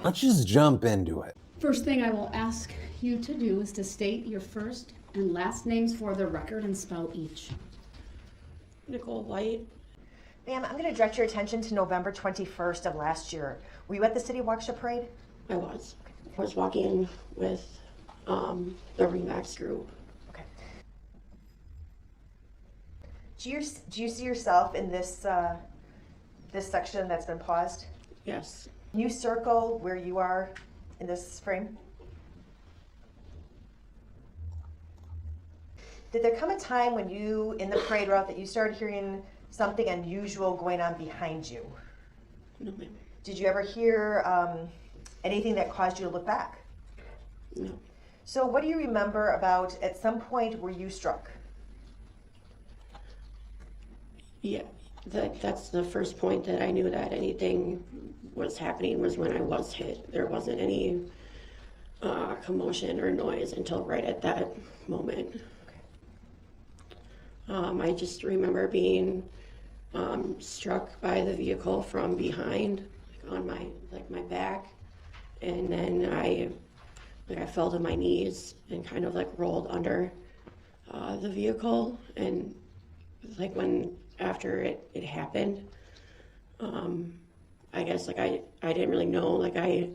Let's just jump into it. First thing I will ask you to do is to state your first and last names for the record and spell each. Nicole White. Ma'am, I'm going to direct your attention to November 21st of last year. Were you at the City Waukesha Parade? I was walking with the Remax group. Okay. Do you see yourself in this this section that's been paused? Yes. Can you circle where you are in this frame? Did there come a time when you, in the parade route, that you started hearing something unusual going on behind you? No, ma'am. Did you ever hear anything that caused you to look back? No. So what do you remember about, at some point, were you struck? Yeah, that's the first point that I knew that anything was happening was when I was hit. There wasn't any commotion or noise until right at that moment. I just remember being struck by the vehicle from behind, like on my back, and then I fell to my knees and kind of like rolled under the vehicle, and like when after it happened, I guess like I didn't really know, like I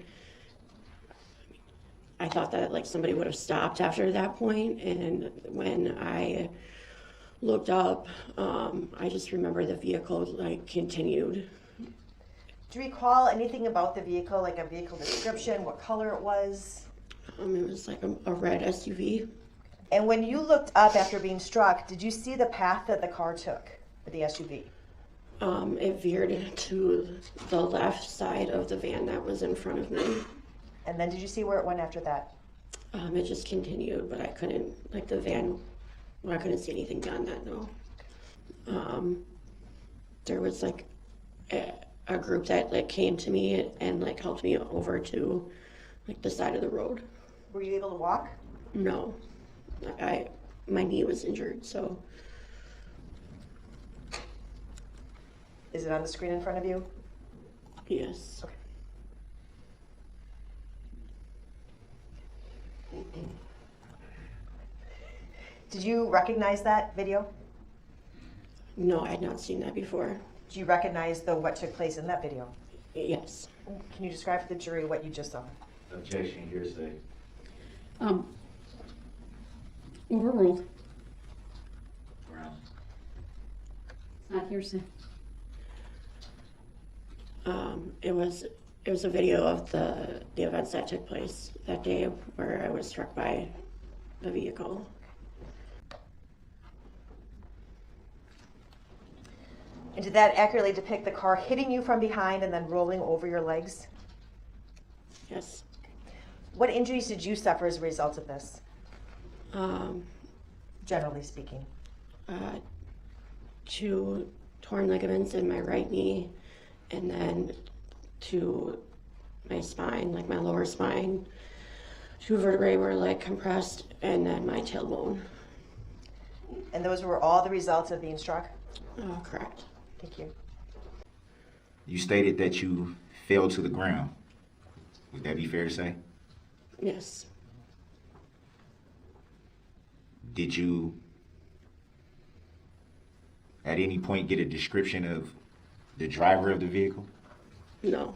thought that like somebody would have stopped after that point, and when I looked up, I just remember the vehicle like continued. Do you recall anything about the vehicle, like a vehicle description, what color it was? It was like a red SUV. And when you looked up after being struck, did you see the path that the car took, with the SUV? It veered to the left side of the van that was in front of me. And then did you see where it went after that? It just continued, but I couldn't, like the van, I couldn't see anything beyond that, no. There was like a group that like came to me and like helped me over to like the side of the road. Were you able to walk? No, my knee was injured, so. Is it on the screen in front of you? Yes. Okay. Did you recognize that video? No, I had not seen that before. Do you recognize what took place in that video? Yes. Can you describe for the jury what you just saw? Objection, hearsay. Overruled. Grounds. It's not hearsay. It was a video of the events that took place that day where I was struck by the vehicle. And did that accurately depict the car hitting you from behind and then rolling over your legs? Yes. What injuries did you suffer as a result of this, Um, generally speaking? 2 torn ligaments in my right knee, and then to my spine, like my lower spine. 2 vertebrae were like compressed, and then my tailbone. And those were all the results of being struck? Correct. Thank you. You stated that you fell to the ground. Would that be fair to say? Yes. Did you at any point get a description of the driver of the vehicle? No.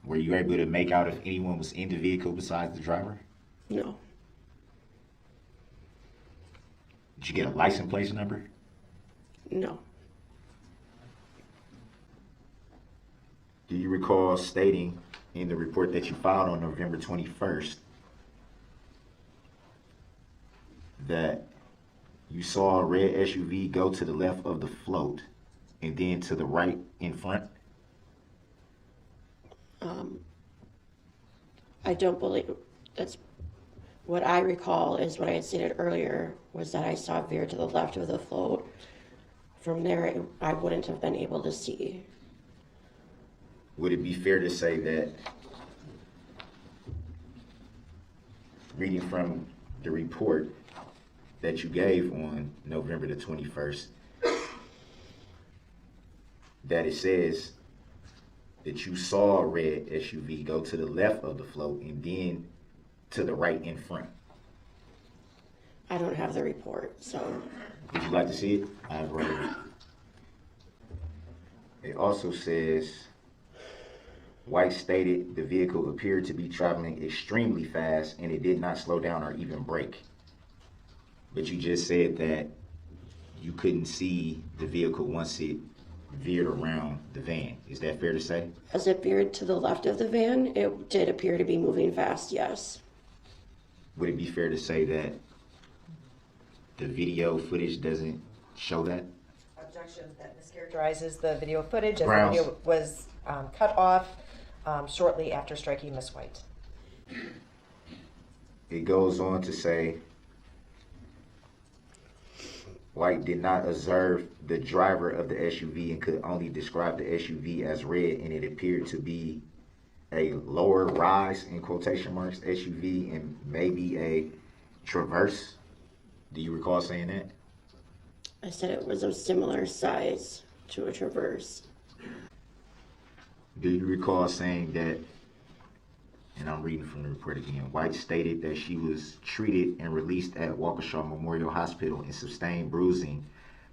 Were you able to make out if anyone was in the vehicle besides the driver? No. Did you get a license plate number? No. Do you recall stating in the report that you filed on November 21st that you saw a red SUV go to the left of the float and then to the right in front? I don't believe that's what I recall is what I had stated earlier was that I saw it veer to the left of the float. From there, I wouldn't have been able to see. Would it be fair to say that, reading from the report that you gave on November the 21st, that it says that you saw a red SUV go to the left of the float and then to the right in front. I don't have the report, so Would you like to see it? I've read it. It also says, White stated the vehicle appeared to be traveling extremely fast and it did not slow down or even brake. But you just said that you couldn't see the vehicle once it veered around the van. Is that fair to say? as it veered to the left of the van, it did appear to be moving fast, yes. Would it be fair to say that the video footage doesn't show that? Objection, that mischaracterizes the video footage, as Grounds. the video was cut off shortly after striking Miss White. It goes on to say, White did not observe the driver of the SUV and could only describe the SUV as red, and it appeared to be a lower rise, in quotation marks, SUV and maybe a Traverse. Do you recall saying that? I said it was a similar size to a Traverse. Do you recall saying that, and I'm reading from the report again, White stated that she was treated and released at Waukesha Memorial Hospital and sustained bruising,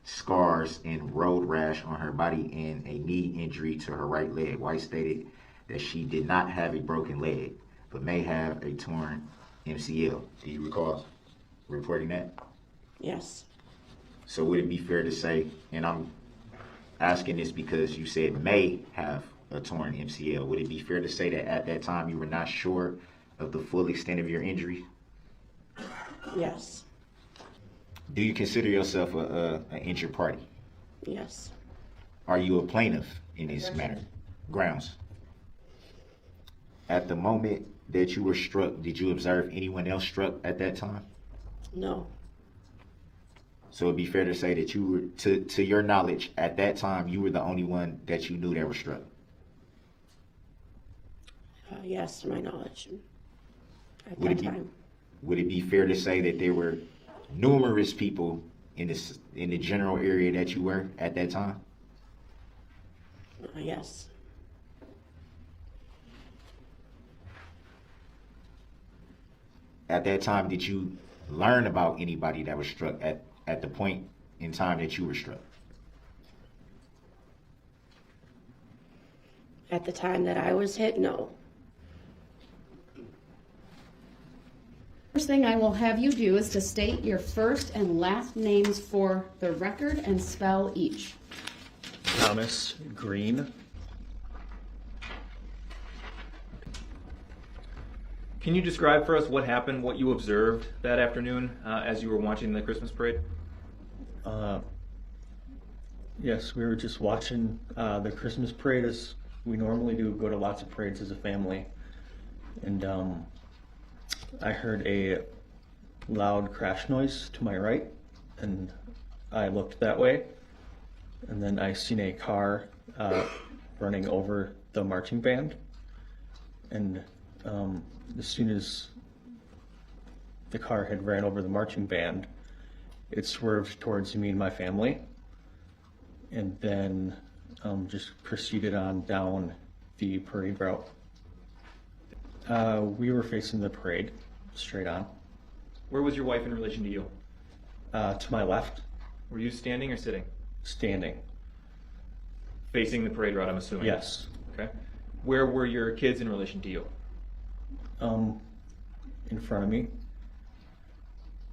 scars, and road rash on her body and a knee injury to her right leg. White stated that she did not have a broken leg, but may have a torn MCL. Do you recall reporting that? Yes. So would it be fair to say, and I'm asking this because you said may have a torn MCL, would it be fair to say that at that time you were not sure of the full extent of your injury? Yes. Do you consider yourself an injured party? Yes. Are you a plaintiff in this matter? Grounds. At the moment that you were struck, did you observe anyone else struck at that time? No. So it'd be fair to say that you were, to your knowledge, at that time, you were the only one that you knew that was struck. Yes, to my knowledge. At Would that it be- time. Would it be fair to say that there were numerous people in the general area that you were at that time? Yes. At that time, did you learn about anybody that was struck at the point in time that you were struck? At the time that I was hit, no. First thing I will have you do is to state your first and last names for the record and spell each. Thomas Green. Can you describe for us what happened, what you observed that afternoon as you were watching the Christmas parade? Yes, we were just watching the Christmas parade as we normally do, go to lots of parades as a family. And I heard a loud crash noise to my right, and I looked that way. And then I seen a car running over the marching band. And as soon as the car had ran over the marching band, it swerved towards me and my family, and then just proceeded on down the parade route. We were facing the parade straight on. Where was your wife in relation to you? To my left, Were you standing or sitting? standing. Facing the parade route, I'm assuming. Yes. Okay. Where were your kids in relation to you? In front of me,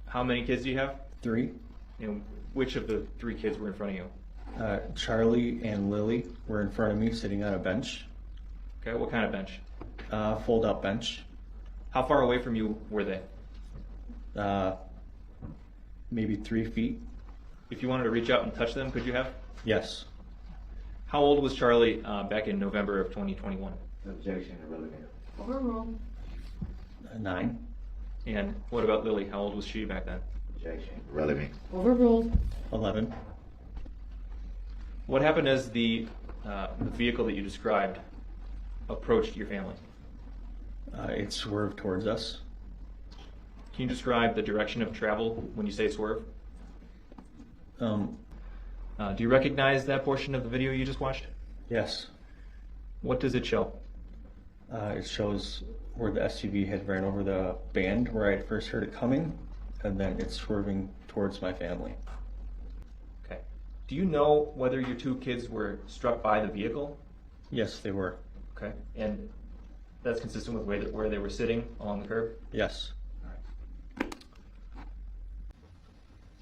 How many kids do you have? 3. And which of the 3 kids were in front of you? Charlie and Lily were in front of me, sitting on a bench, Okay. What kind of bench? fold-up bench. How far away from you were they? Maybe 3 feet. If you wanted to reach out and touch them, could you have? Yes. How old was Charlie back in November of 2021? Objection, irrelevant. Overruled. 9. And what about Lily? How old was she back then? Objection, relevant. Overruled. 11. What happened as the vehicle that you described approached your family? It swerved towards us. Can you describe the direction of travel when you say swerve? Do you recognize that portion of the video you just watched? Yes. What does it show? It shows where the SUV had ran over the band where I had first heard it coming, and then it's swerving towards my family. Okay. Do you know whether your two kids were struck by the vehicle? Yes, they were. Okay. And that's consistent with where they were sitting along the curb? Yes.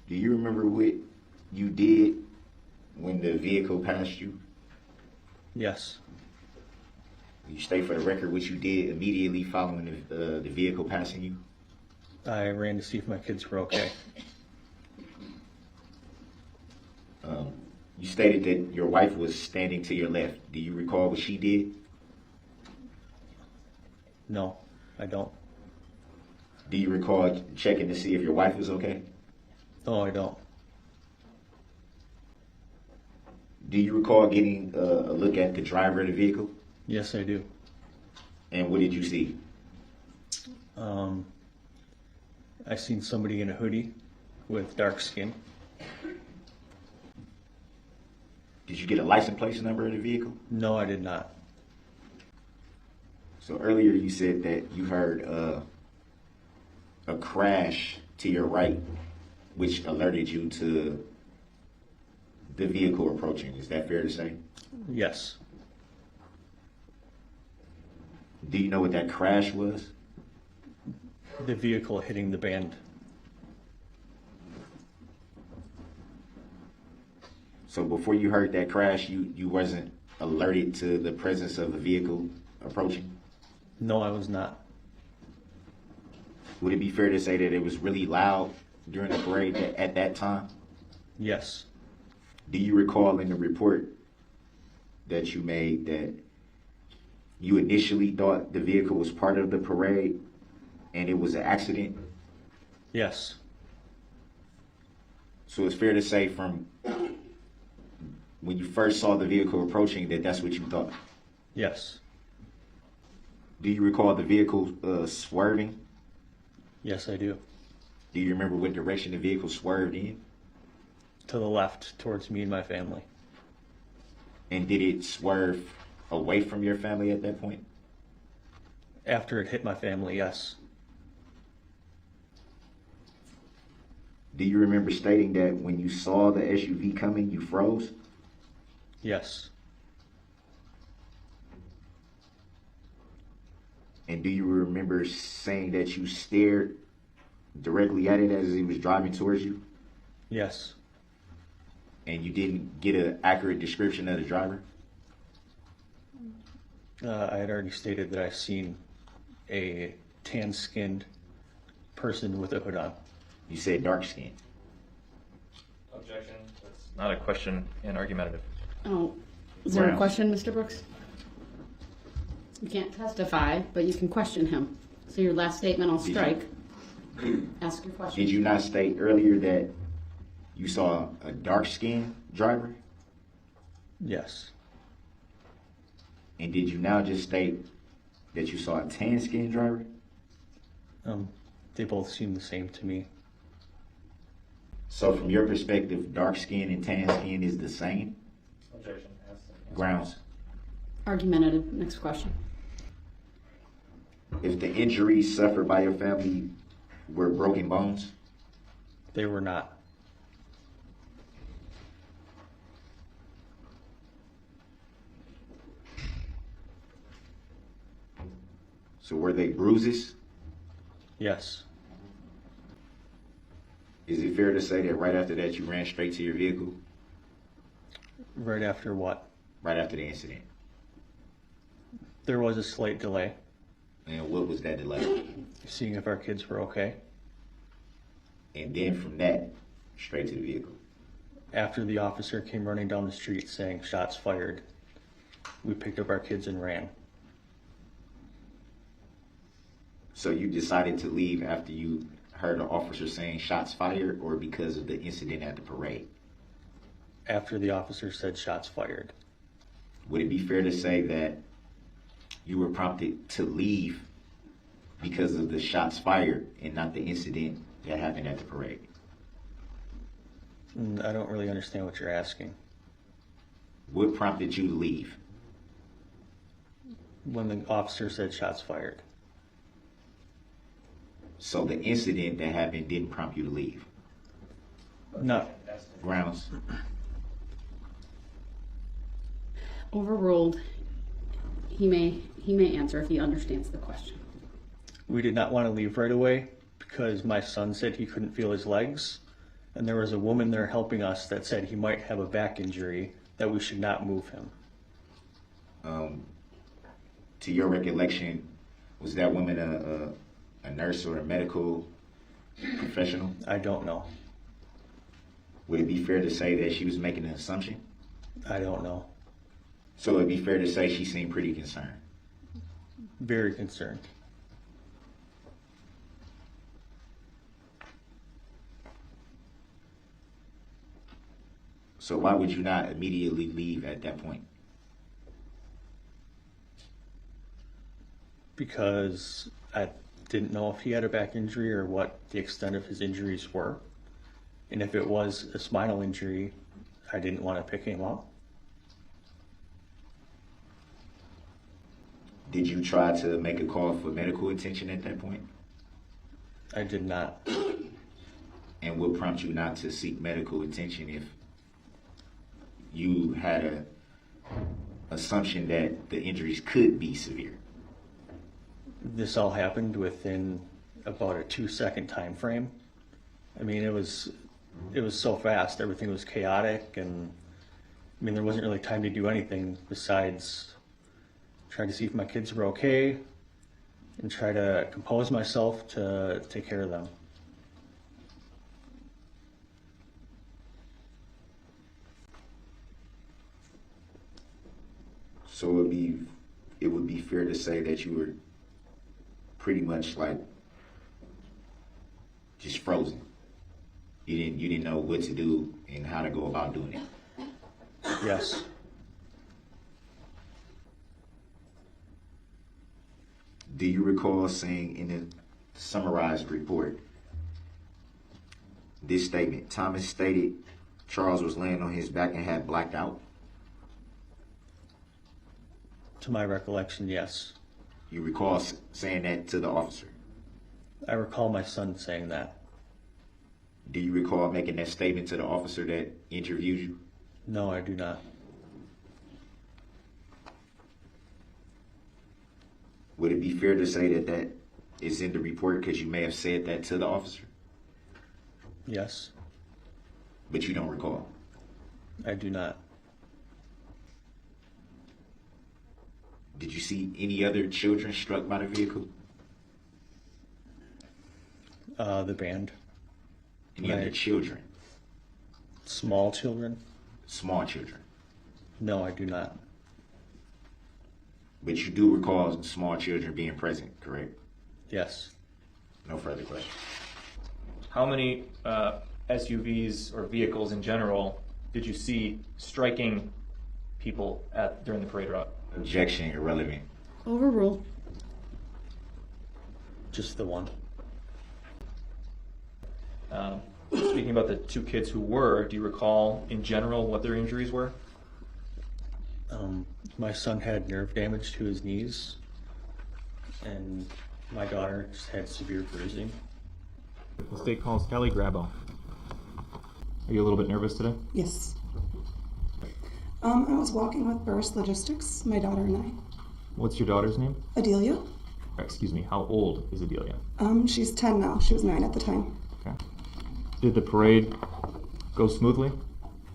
Do you remember what you did when the vehicle passed you? Yes. You state for the record what you did immediately following the vehicle passing you? I ran to see if my kids were okay. You stated that your wife was standing to your left. Do you recall what she did? No, I don't. Do you recall checking to see if your wife was okay? No, I don't. Do you recall getting a look at the driver of the vehicle? Yes, I do. And what did you see? I seen somebody in a hoodie with dark skin. Did you get a license plate number of the vehicle? No, I did not. So earlier you said that you heard a crash to your right, which alerted you to the vehicle approaching. Is that fair to say? Yes. Do you know what that crash was? The vehicle hitting the band. So before you heard that crash, you wasn't alerted to the presence of a vehicle approaching? No, I was not. Would it be fair to say that it was really loud during the parade at that time? Yes. Do you recall in the report that you made that you initially thought the vehicle was part of the parade and it was an accident? Yes. So it's fair to say from when you first saw the vehicle approaching that that's what you thought? Yes. Do you recall the vehicle swerving? Yes, I do. Do you remember what direction the vehicle swerved in? To the left, towards me and my family. And did it swerve away from your family at that point? After it hit my family, yes. Do you remember stating that when you saw the SUV coming, you froze? Yes. And do you remember saying that you stared directly at it as it was driving towards you? Yes. And you didn't get an accurate description of the driver? I had already stated that I seen a tan-skinned person with a hood on. You said dark skin. Objection. That's not a question and argumentative. Oh, is there a Brown. question, Mr. Brooks? You can't testify, but you can question him. So your last statement I'll Did you- strike. Ask your question. Did you not state earlier that you saw a dark-skinned driver? Yes. And did you now just state that you saw a tan-skinned driver? They both seem the same to me. So from your perspective, dark skin and tan skin is the same? Objection. Grounds. Argumentative. Next question. If the injuries suffered by your family were broken bones? They were not. So were they bruises? Yes. Is it fair to say that right after that you ran straight to your vehicle? Right after what? Right after the incident. There was a slight delay, And what was that delay? seeing if our kids were okay. And then from that, straight to the vehicle. After the officer came running down the street saying shots fired, we picked up our kids and ran. So you decided to leave after you heard the officer saying shots fired, or because of the incident at the parade? After the officer said shots fired. Would it be fair to say that you were prompted to leave because of the shots fired and not the incident that happened at the parade? I don't really understand what you're asking. What prompted you to leave? When the officer said shots fired. So the incident that happened didn't prompt you to leave? No. Grounds? Overruled. He may answer if he understands the question. We did not want to leave right away because my son said he couldn't feel his legs, and there was a woman there helping us that said he might have a back injury, that we should not move him. To your recollection, was that woman a nurse or a medical professional? I don't know. Would it be fair to say that she was making an assumption? I don't know. So it'd be fair to say she seemed pretty concerned. Very concerned. So why would you not immediately leave at that point? Because I didn't know if he had a back injury or what the extent of his injuries were. And if it was a spinal injury, I didn't want to pick him up. Did you try to make a call for medical attention at that point? I did not. And what prompted you not to seek medical attention if you had an assumption that the injuries could be severe? This all happened within about a 2-second time frame. I mean, it was so fast. Everything was chaotic, and I mean, there wasn't really time to do anything besides try to see if my kids were okay and try to compose myself to take care of them. So it would be fair to say that you were pretty much like just frozen. You didn't know what to do and how to go about doing it. Yes. Do you recall saying in the summarized report this statement? Thomas stated Charles was laying on his back and had blacked out. To my recollection, yes. You recall saying that to the officer? I recall my son saying that. Do you recall making that statement to the officer that interviewed you? No, I do not. Would it be fair to say that that is in the report because you may have said that to the officer, Yes, but you don't recall? I do not. Did you see any other children struck by the vehicle? The band. Any other Right. children? Small children? Small children. No, I do not. But you do recall small children being present, correct? Yes. No further questions. How many SUVs or vehicles in general did you see striking people during the parade route? Objection, irrelevant. Overruled. Just the one. Speaking about the two kids who were, do you recall in general what their injuries were? My son had nerve damage to his knees, and my daughter just had severe bruising. The state calls Kelly Grabo. Are you a little bit nervous today? Yes. I was walking with Burris Logistics, my daughter and I. What's your daughter's name? Adelia. Excuse me, how old is Adelia? She's 10 now. She was 9 at the time. Okay. Did the parade go smoothly?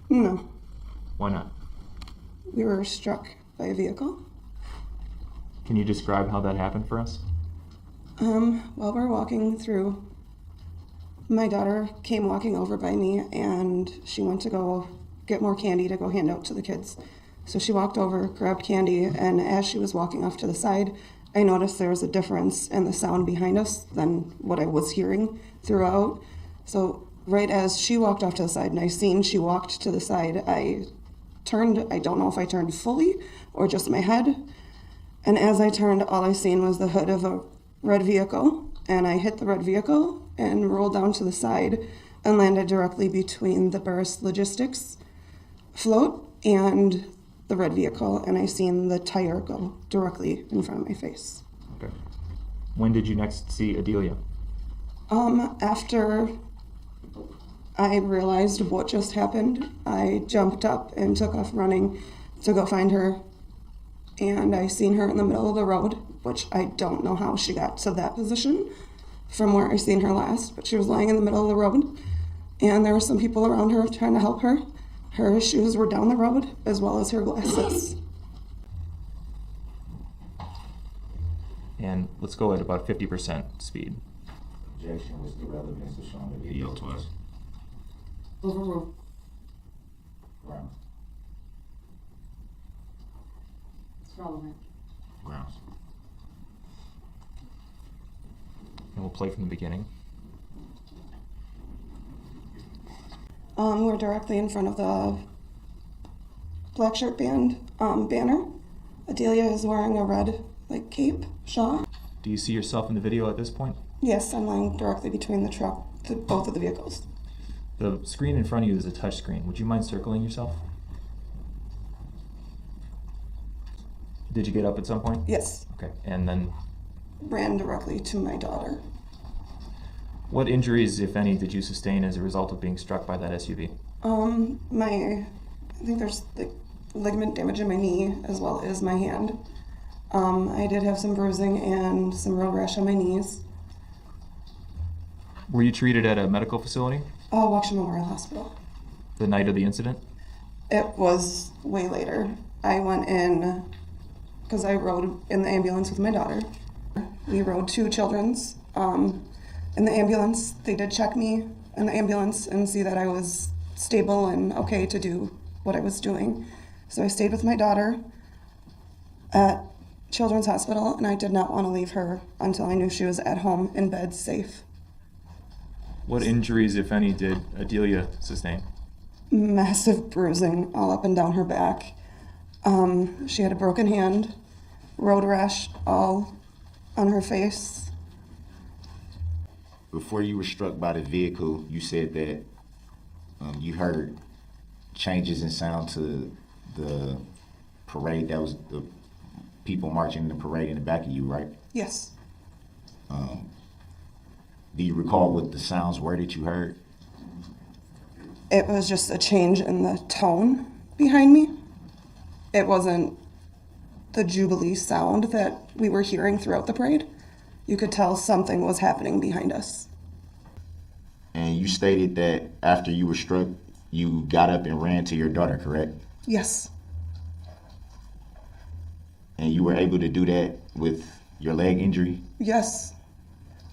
No. Why not? We were struck by a vehicle. Can you describe how that happened for us? While we're walking through, my daughter came walking over by me, and she went to go get more candy to go hand out to the kids. So she walked over, grabbed candy, and as she was walking off to the side, I noticed there was a difference in the sound behind us than what I was hearing throughout. So right as she walked off to the side and I seen she walked to the side, I turned. I don't know if I turned fully or just my head. And as I turned, all I seen was the hood of a red vehicle, and I hit the red vehicle and rolled down to the side. and landed directly between the Burris Logistics float and the red vehicle, and I seen the tire go directly in front of my face. Okay. When did you next see Adelia? After I realized what just happened, I jumped up and took off running to go find her, and I seen her in the middle of the road, which I don't know how she got to that position from where I seen her last, but she was lying in the middle of the road, and there were some people around her trying to help her. Her shoes were down the road, as well as her glasses. And let's go at about 50% speed. Objection was the relevance of showing the video to us. Overruled. Grounds. It's relevant. Grounds. And we'll play from the beginning. We're directly in front of the Black Shirt Band banner. Adelia is wearing a red cape, shawl. Do you see yourself in the video at this point? Yes, I'm lying directly between both of the vehicles. The screen in front of you is a touch screen. Would you mind circling yourself? Did you get up at some point? Yes, Okay. And then ran directly to my daughter. what injuries, if any, did you sustain as a result of being struck by that SUV? I think there's ligament damage in my knee as well as my hand. I did have some bruising and some road rash on my knees. Were you treated at a medical facility Waukesha Memorial Hospital. the night of the incident? It was way later. I went in because I rode in the ambulance with my daughter. We rode 2 children's in the ambulance. They did check me in the ambulance and see that I was stable and okay to do what I was doing. So I stayed with my daughter at Children's Hospital, and I did not want to leave her until I knew she was at home in bed safe. What injuries, if any, did Adelia sustain? Massive bruising all up and down her back. She had a broken hand, road rash all on her face. Before you were struck by the vehicle, you said that you heard changes in sound to the parade. That was the people marching in the parade in the back of you, right? Yes. Do you recall what the sounds were that you heard? It was just a change in the tone behind me. It wasn't the Jubilee sound that we were hearing throughout the parade. You could tell something was happening behind us. And you stated that after you were struck, you got up and ran to your daughter, correct? Yes. And you were able to do that with your leg injury? Yes.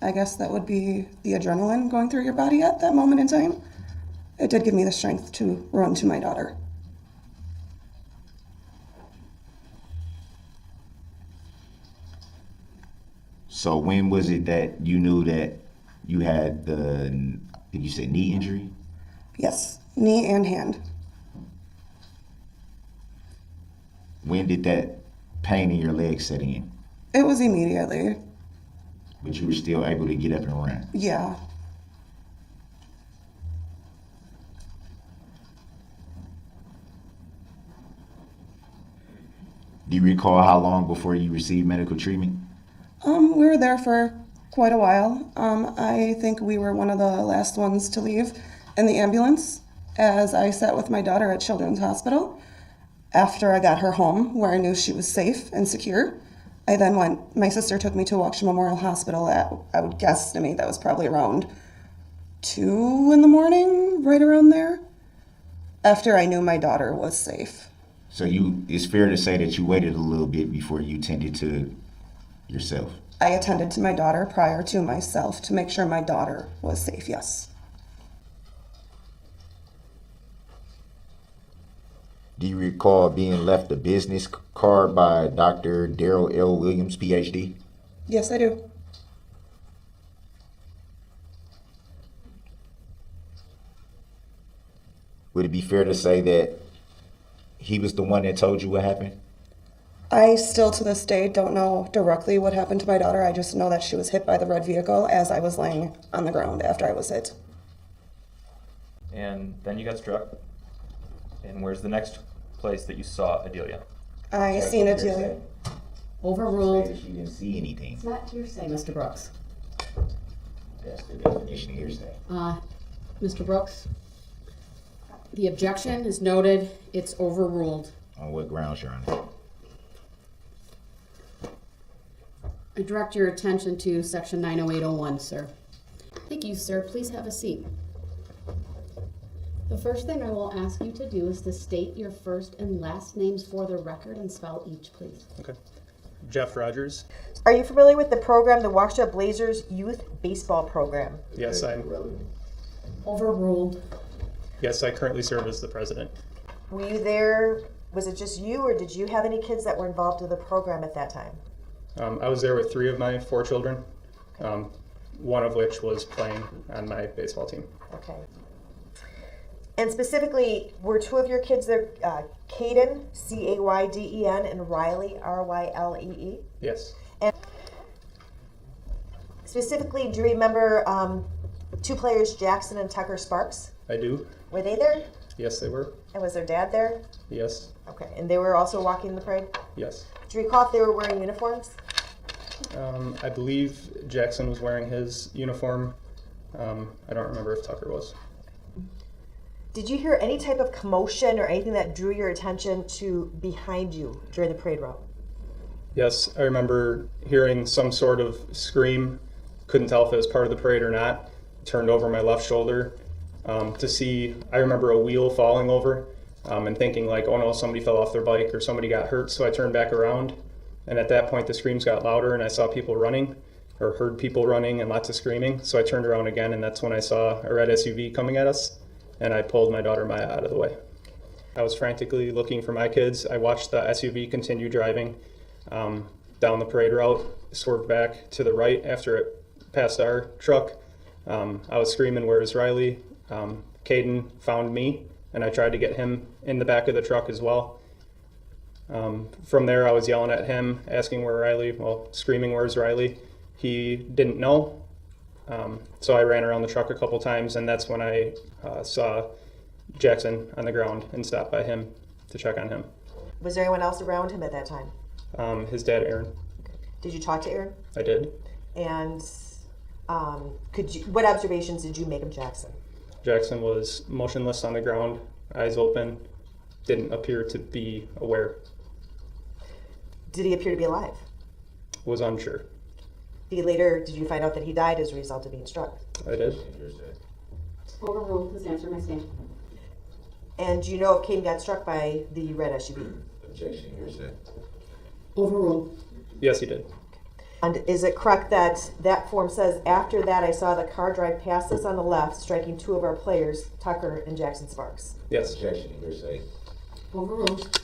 I guess that would be the adrenaline going through your body at that moment in time. It did give me the strength to run to my daughter. So when was it that you knew that you had the, did you say knee injury? Yes, knee and hand. When did that pain in your leg set in? It was immediately. But you were still able to get up and run? Yeah. Do you recall how long before you received medical treatment? We were there for quite a while. I think we were one of the last ones to leave in the ambulance as I sat with my daughter at Children's Hospital. After I got her home, where I knew she was safe and secure, I then went, my sister took me to Waukesha Memorial Hospital at, I would guesstimate that was probably around 2 in the morning, right around there, after I knew my daughter was safe. So it's fair to say that you waited a little bit before you tended to yourself? I attended to my daughter prior to myself to make sure my daughter was safe, yes. Do you recall being left a business card by Dr. Darrell L. Williams, PhD? Yes, I do. Would it be fair to say that he was the one that told you what happened? I still to this day don't know directly what happened to my daughter. I just know that she was hit by the red vehicle as I was laying on the ground after I was hit. and then you got struck. And where's the next place that you saw Adelia? I seen Adelia. Overruled. She didn't see anything. It's not hearsay, Mr. Brooks. That's the definition of hearsay. Mr. Brooks, the objection is noted. It's overruled. On what grounds, Your Honor? I direct your attention to section 90801, sir. Thank you, sir. Please have a seat. The first thing I will ask you to do is to state your first and last names for the record and spell each, please. Okay. Jeff Rogers. Are you familiar with the program, the Waukesha Blazers Youth Baseball Program? Yes, Overruled. Yes, I currently serve as the president. Were you there, was it just you, or did you have any kids that were involved in the program at that time? I was there with 3 of my 4 children, one of which was playing on my baseball team. Okay. And specifically, were 2 of your kids there, Caden, C-A-Y-D-E-N, and Riley, R-Y-L-E-E? Yes. And specifically, do you remember 2 players, Jackson and Tucker Sparks? I do. Were they there? Yes, they were. And was their dad there? Yes. Okay. And they were also walking the parade? Yes. Do you recall if they were wearing uniforms? I believe Jackson was wearing his uniform. I don't remember if Tucker was. Did you hear any type of commotion or anything that drew your attention to behind you during the parade route? Yes, I remember hearing some sort of scream. Couldn't tell if it was part of the parade or not. Turned over my left shoulder to see, I remember a wheel falling over and thinking like, oh no, somebody fell off their bike or somebody got hurt. So I turned back around, and at that point the screams got louder and I saw people running, or heard people running and lots of screaming. So I turned around again, and that's when I saw a red SUV coming at us, and I pulled my daughter Maya out of the way. I was frantically looking for my kids. I watched the SUV continue driving down the parade route, swerved back to the right after it passed our truck. I was screaming, "Where's Riley?" Caden found me, and I tried to get him in the back of the truck as well. From there, I was yelling at him, asking where Riley, well, screaming, "Where's Riley?" He didn't know, so I ran around the truck a couple times, and that's when I saw Jackson on the ground and stopped by him to check on him. Was there anyone else around him at that time? His dad, Aaron. Did you talk to Aaron? I did. And what observations did you make of Jackson? Jackson was motionless on the ground, eyes open, didn't appear to be aware. Did he appear to be alive? Was unsure. Did you find out that he died as a result of being struck? I did. Overruled. Please answer my stand. And do you know if Caden got struck by the red SUV? Objection, hearsay. Overruled. Yes, he did. And is it correct that that form says, after that I saw the car drive past us on the left, striking 2 of our players, Tucker and Jackson Sparks? Yes. Objection, hearsay. Overruled.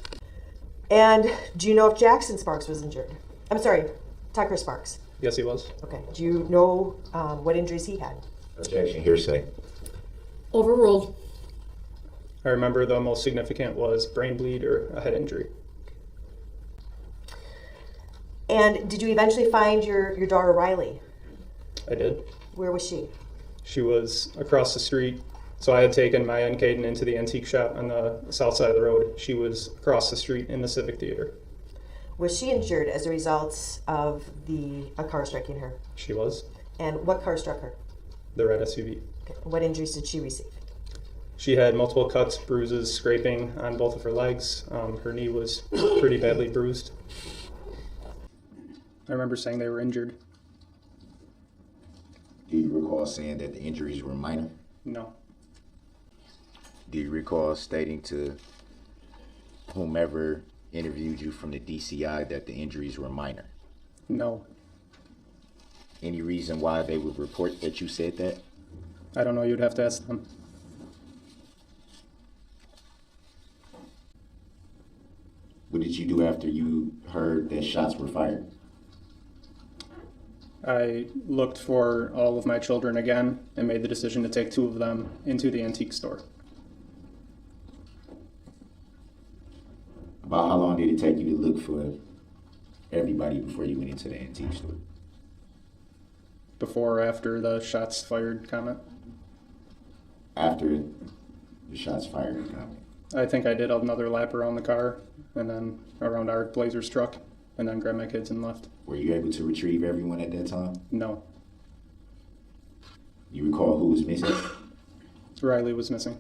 And do you know if Jackson Sparks was injured? I'm sorry, Tucker Sparks. Yes, he was. Okay. Do you know what injuries he had? Objection, hearsay. Overruled. I remember the most significant was brain bleed or a head injury. And did you eventually find your daughter Riley? I did. Where was she? She was across the street. So I had taken Maya and Caden into the antique shop on the south side of the road. She was across the street in the Civic Theater. Was she injured as a result of a car striking her? She was. And what car struck her? The red SUV. Okay. What injuries did she receive? She had multiple cuts, bruises, scraping on both of her legs. Her knee was pretty badly bruised. I remember saying they were injured. Do you recall saying that the injuries were minor? No. Do you recall stating to whomever interviewed you from the DCI that the injuries were minor? No. Any reason why they would report that you said that? I don't know. You'd have to ask them. What did you do after you heard that shots were fired? I looked for all of my children again and made the decision to take 2 of them into the antique store. About how long did it take you to look for everybody before you went into the antique store? Before or after the shots fired comment? After the shots fired in comment? I think I did another lap around the car and then around our Blazers truck and then grabbed my kids and left. Were you able to retrieve everyone at that time? No. You recall who was missing? Riley was missing.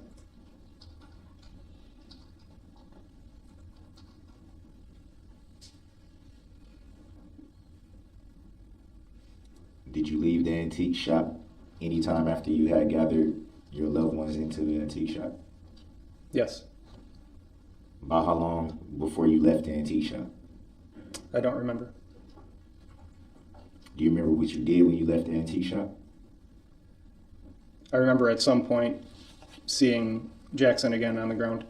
Did you leave the antique shop anytime after you had gathered your loved ones into the antique shop? Yes. About how long before you left the antique shop? I don't remember. Do you remember what you did when you left the antique shop? I remember at some point seeing Jackson again on the ground.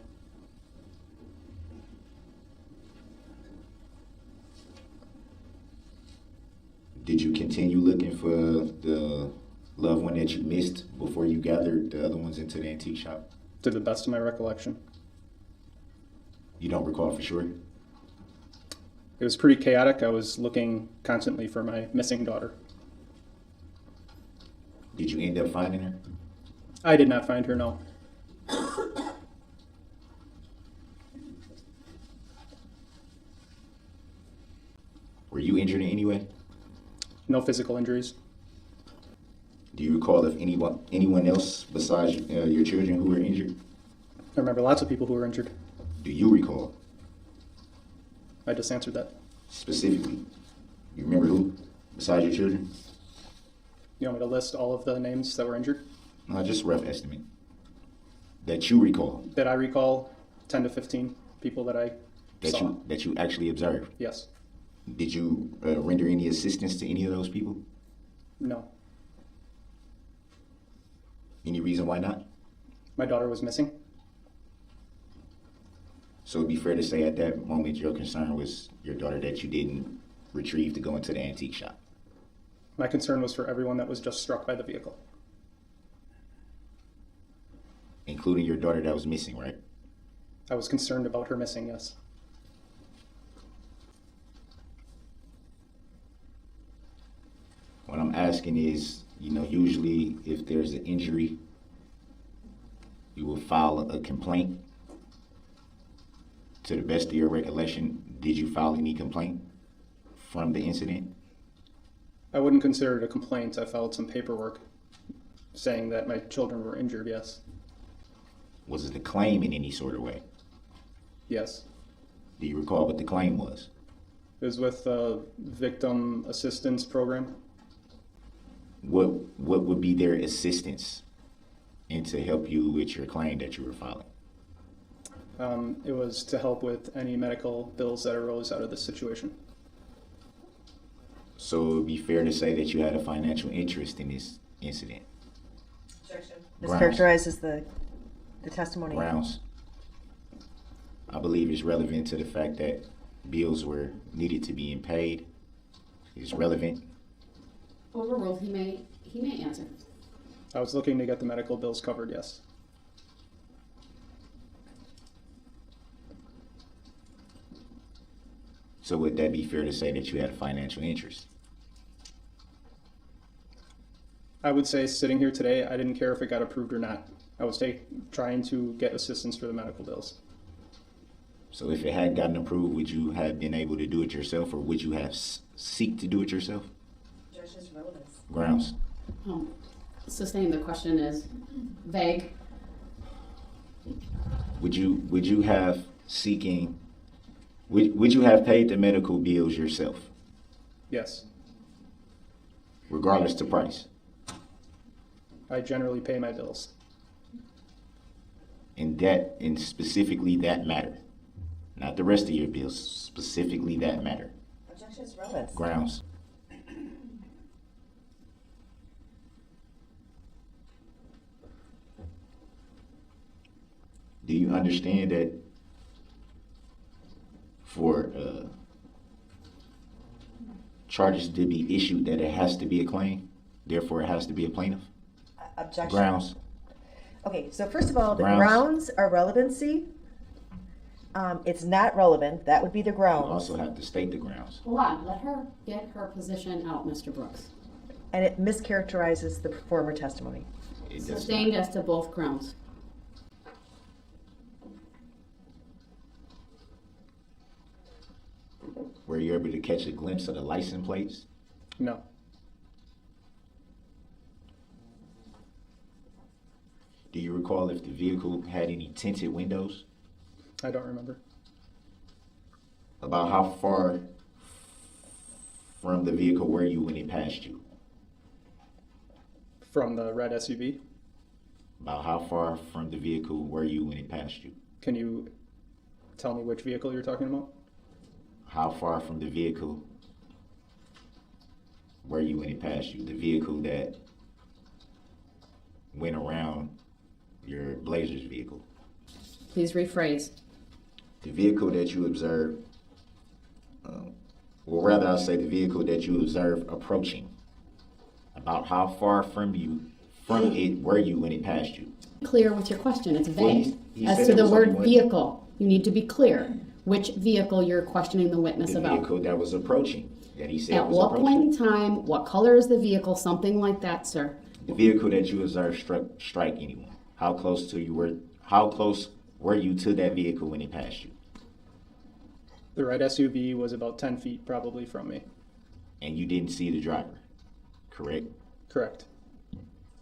Did you continue looking for the loved one that you missed before you gathered the other ones into the antique shop? To the best of my recollection. You don't recall for sure? It was pretty chaotic. I was looking constantly for my missing daughter. Did you end up finding her? I did not find her, no. Were you injured in any way? No physical injuries. Do you recall if anyone else besides your children who were injured? I remember lots of people who were injured. Do you recall I just answered that. specifically? You remember who besides your children? You want me to list all of the names that were injured? No, just a rough estimate. That you recall, That I recall 10 to 15 people that I saw. that you actually observed. Yes. Did you render any assistance to any of those people? No. Any reason why not? My daughter was missing. So it'd be fair to say at that moment your concern was your daughter that you didn't retrieve to go into the antique shop. My concern was for everyone that was just struck by the vehicle. Including your daughter that was missing, right? I was concerned about her missing, yes. What I'm asking is, usually if there's an injury, you will file a complaint. To the best of your recollection, did you file any complaint from the incident? I wouldn't consider it a complaint. I filed some paperwork saying that my children were injured, yes. Was it a claim in any sort of way? Yes. Do you recall what the claim was? It was with the Victim Assistance Program. What would be their assistance and to help you with your claim that you were filing? It was to help with any medical bills that arose out of this situation. So it would be fair to say that you had a financial interest in this incident. This characterizes the testimony. Grounds. I believe it's relevant to the fact that bills were needed to be paid. It's relevant. Overruled, he may answer. I was looking to get the medical bills covered, yes. So would that be fair to say that you had a financial interest? I would say sitting here today, I didn't care if it got approved or not. I was trying to get assistance for the medical bills. So if it had gotten approved, would you have been able to do it yourself, or would you have seek to do it yourself? Judge's relevance. Grounds. Sustained, the question is vague. Would you have seeking? Would you have paid the medical bills yourself, Yes. regardless to price? I generally pay my bills. And specifically that matter, not the rest of your bills. Specifically that matter. Objection's relevance. Grounds. Do you understand that for charges to be issued that it has to be a claim, therefore it has to be a plaintiff? Objection. Grounds. Okay, so first of all, the Grounds. grounds are relevancy. It's not relevant. That would be the You grounds. also have to state the grounds. Hold on, let her get her position out, Mr. Brooks. And it mischaracterizes the former testimony. It does Sustained not. as to both grounds. Were you able to catch a glimpse of the license plates? No. Do you recall if the vehicle had any tinted windows? I don't remember. About how far from the vehicle were you when it passed you? From the red SUV? About how far from the vehicle were you when it passed you? Can you tell me which vehicle you're talking about? How far from the vehicle were you when it passed you? The vehicle that went around your Blazers vehicle. Please rephrase. The vehicle that you observed, well, rather I'll say the vehicle that you observed approaching. About how far from it were you when it passed you? Clear with your question. It's vague. He As said to it the was word only one. vehicle, you need to be clear which vehicle you're questioning the witness The about. vehicle that was approaching, that he said At was what approaching. point in time, what color is the vehicle, something like that, sir. The vehicle that you observed strike anyone. How close were you to that vehicle when it passed you? The red SUV was about 10 feet probably from me. And you didn't see the driver, correct? Correct.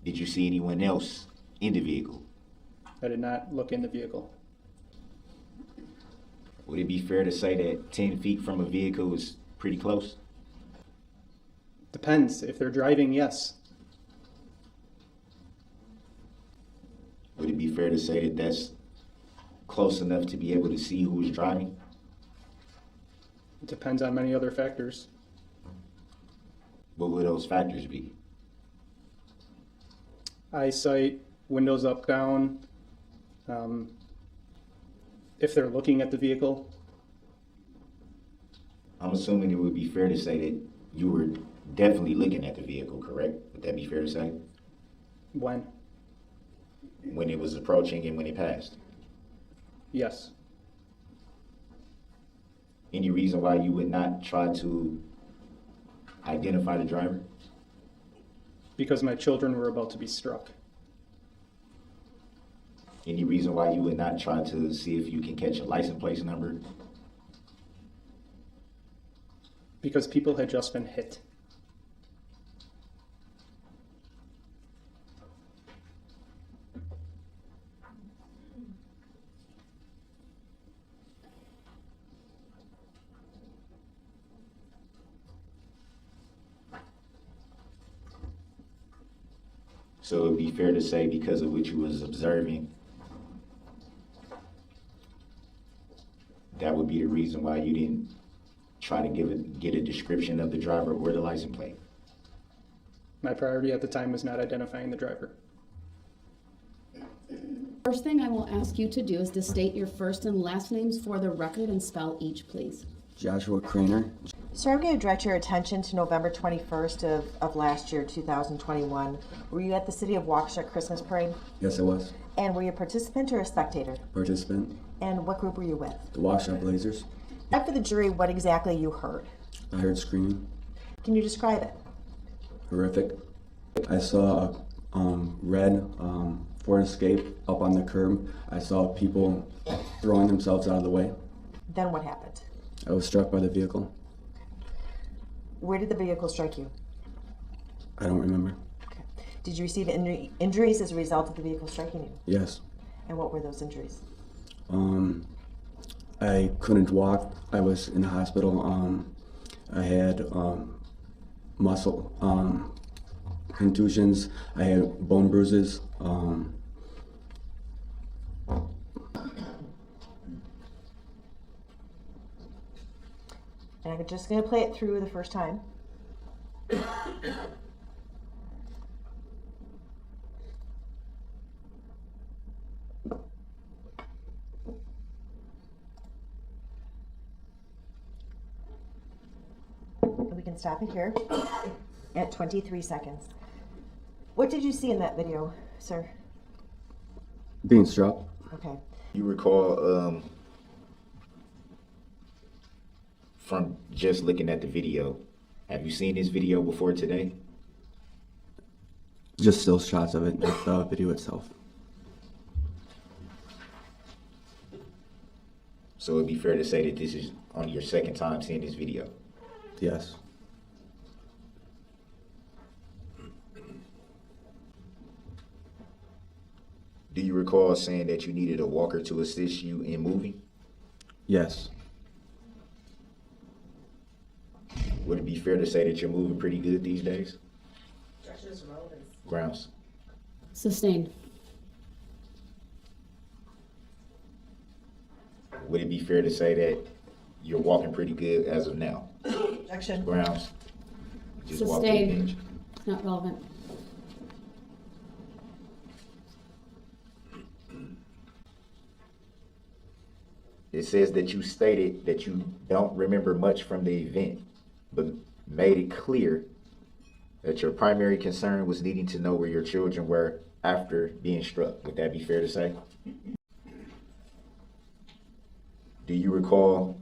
Did you see anyone else in the vehicle? I did not look in the vehicle. Would it be fair to say that 10 feet from a vehicle is pretty close? Depends. If they're driving, yes. Would it be fair to say that that's close enough to be able to see who is driving? It depends on many other factors. What would those factors be? Eyesight, windows up, down. If they're looking at the vehicle, I'm assuming it would be fair to say that you were definitely looking at the vehicle, correct? Would that be fair to say? when? When it was approaching and when it passed? Yes. Any reason why you would not try to identify the driver? Because my children were about to be struck. Any reason why you would not try to see if you can catch a license plate number? Because people had just been hit. So it would be fair to say because of what you was observing, that would be the reason why you didn't try to get a description of the driver or the license plate. My priority at the time was not identifying the driver. First thing I will ask you to do is to state your first and last names for the record and spell each, please. Joshua Craner. Sir, I'm going to direct your attention to November 21st of last year, 2021. Were you at the City of Waukesha Christmas Parade? Yes, I was. And were you a participant or a spectator? Participant. And what group were you with? The Waukesha Blazers. After the jury, what exactly you heard? I heard screaming. Can you describe it? Horrific. I saw a red Ford Escape up on the curb. I saw people throwing themselves out of the way. Then what happened? I was struck by the vehicle. Where did the vehicle strike you? I don't remember. Okay. Did you receive injuries as a result of the vehicle striking you? Yes. And what were those injuries? I couldn't walk. I was in the hospital. I had muscle contusions. I had bone bruises. And I'm just going to play it through the first time. We can stop it here at 23 seconds. What did you see in that video, sir? Being struck. Okay. You recall from just looking at the video, have you seen this video before today? Just still shots of it, not the video itself. So it'd be fair to say that this is on your second time seeing this video? Yes. Do you recall saying that you needed a walker to assist you in moving? Yes. Would it be fair to say that you're moving pretty good these days? Grounds. Sustained. Would it be fair to say that you're walking pretty good as of now? Objection. Grounds. Just walk to the Sustained. bench. Not relevant. It says that you stated that you don't remember much from the event, but made it clear that your primary concern was needing to know where your children were after being struck. Would that be fair to say? Do you recall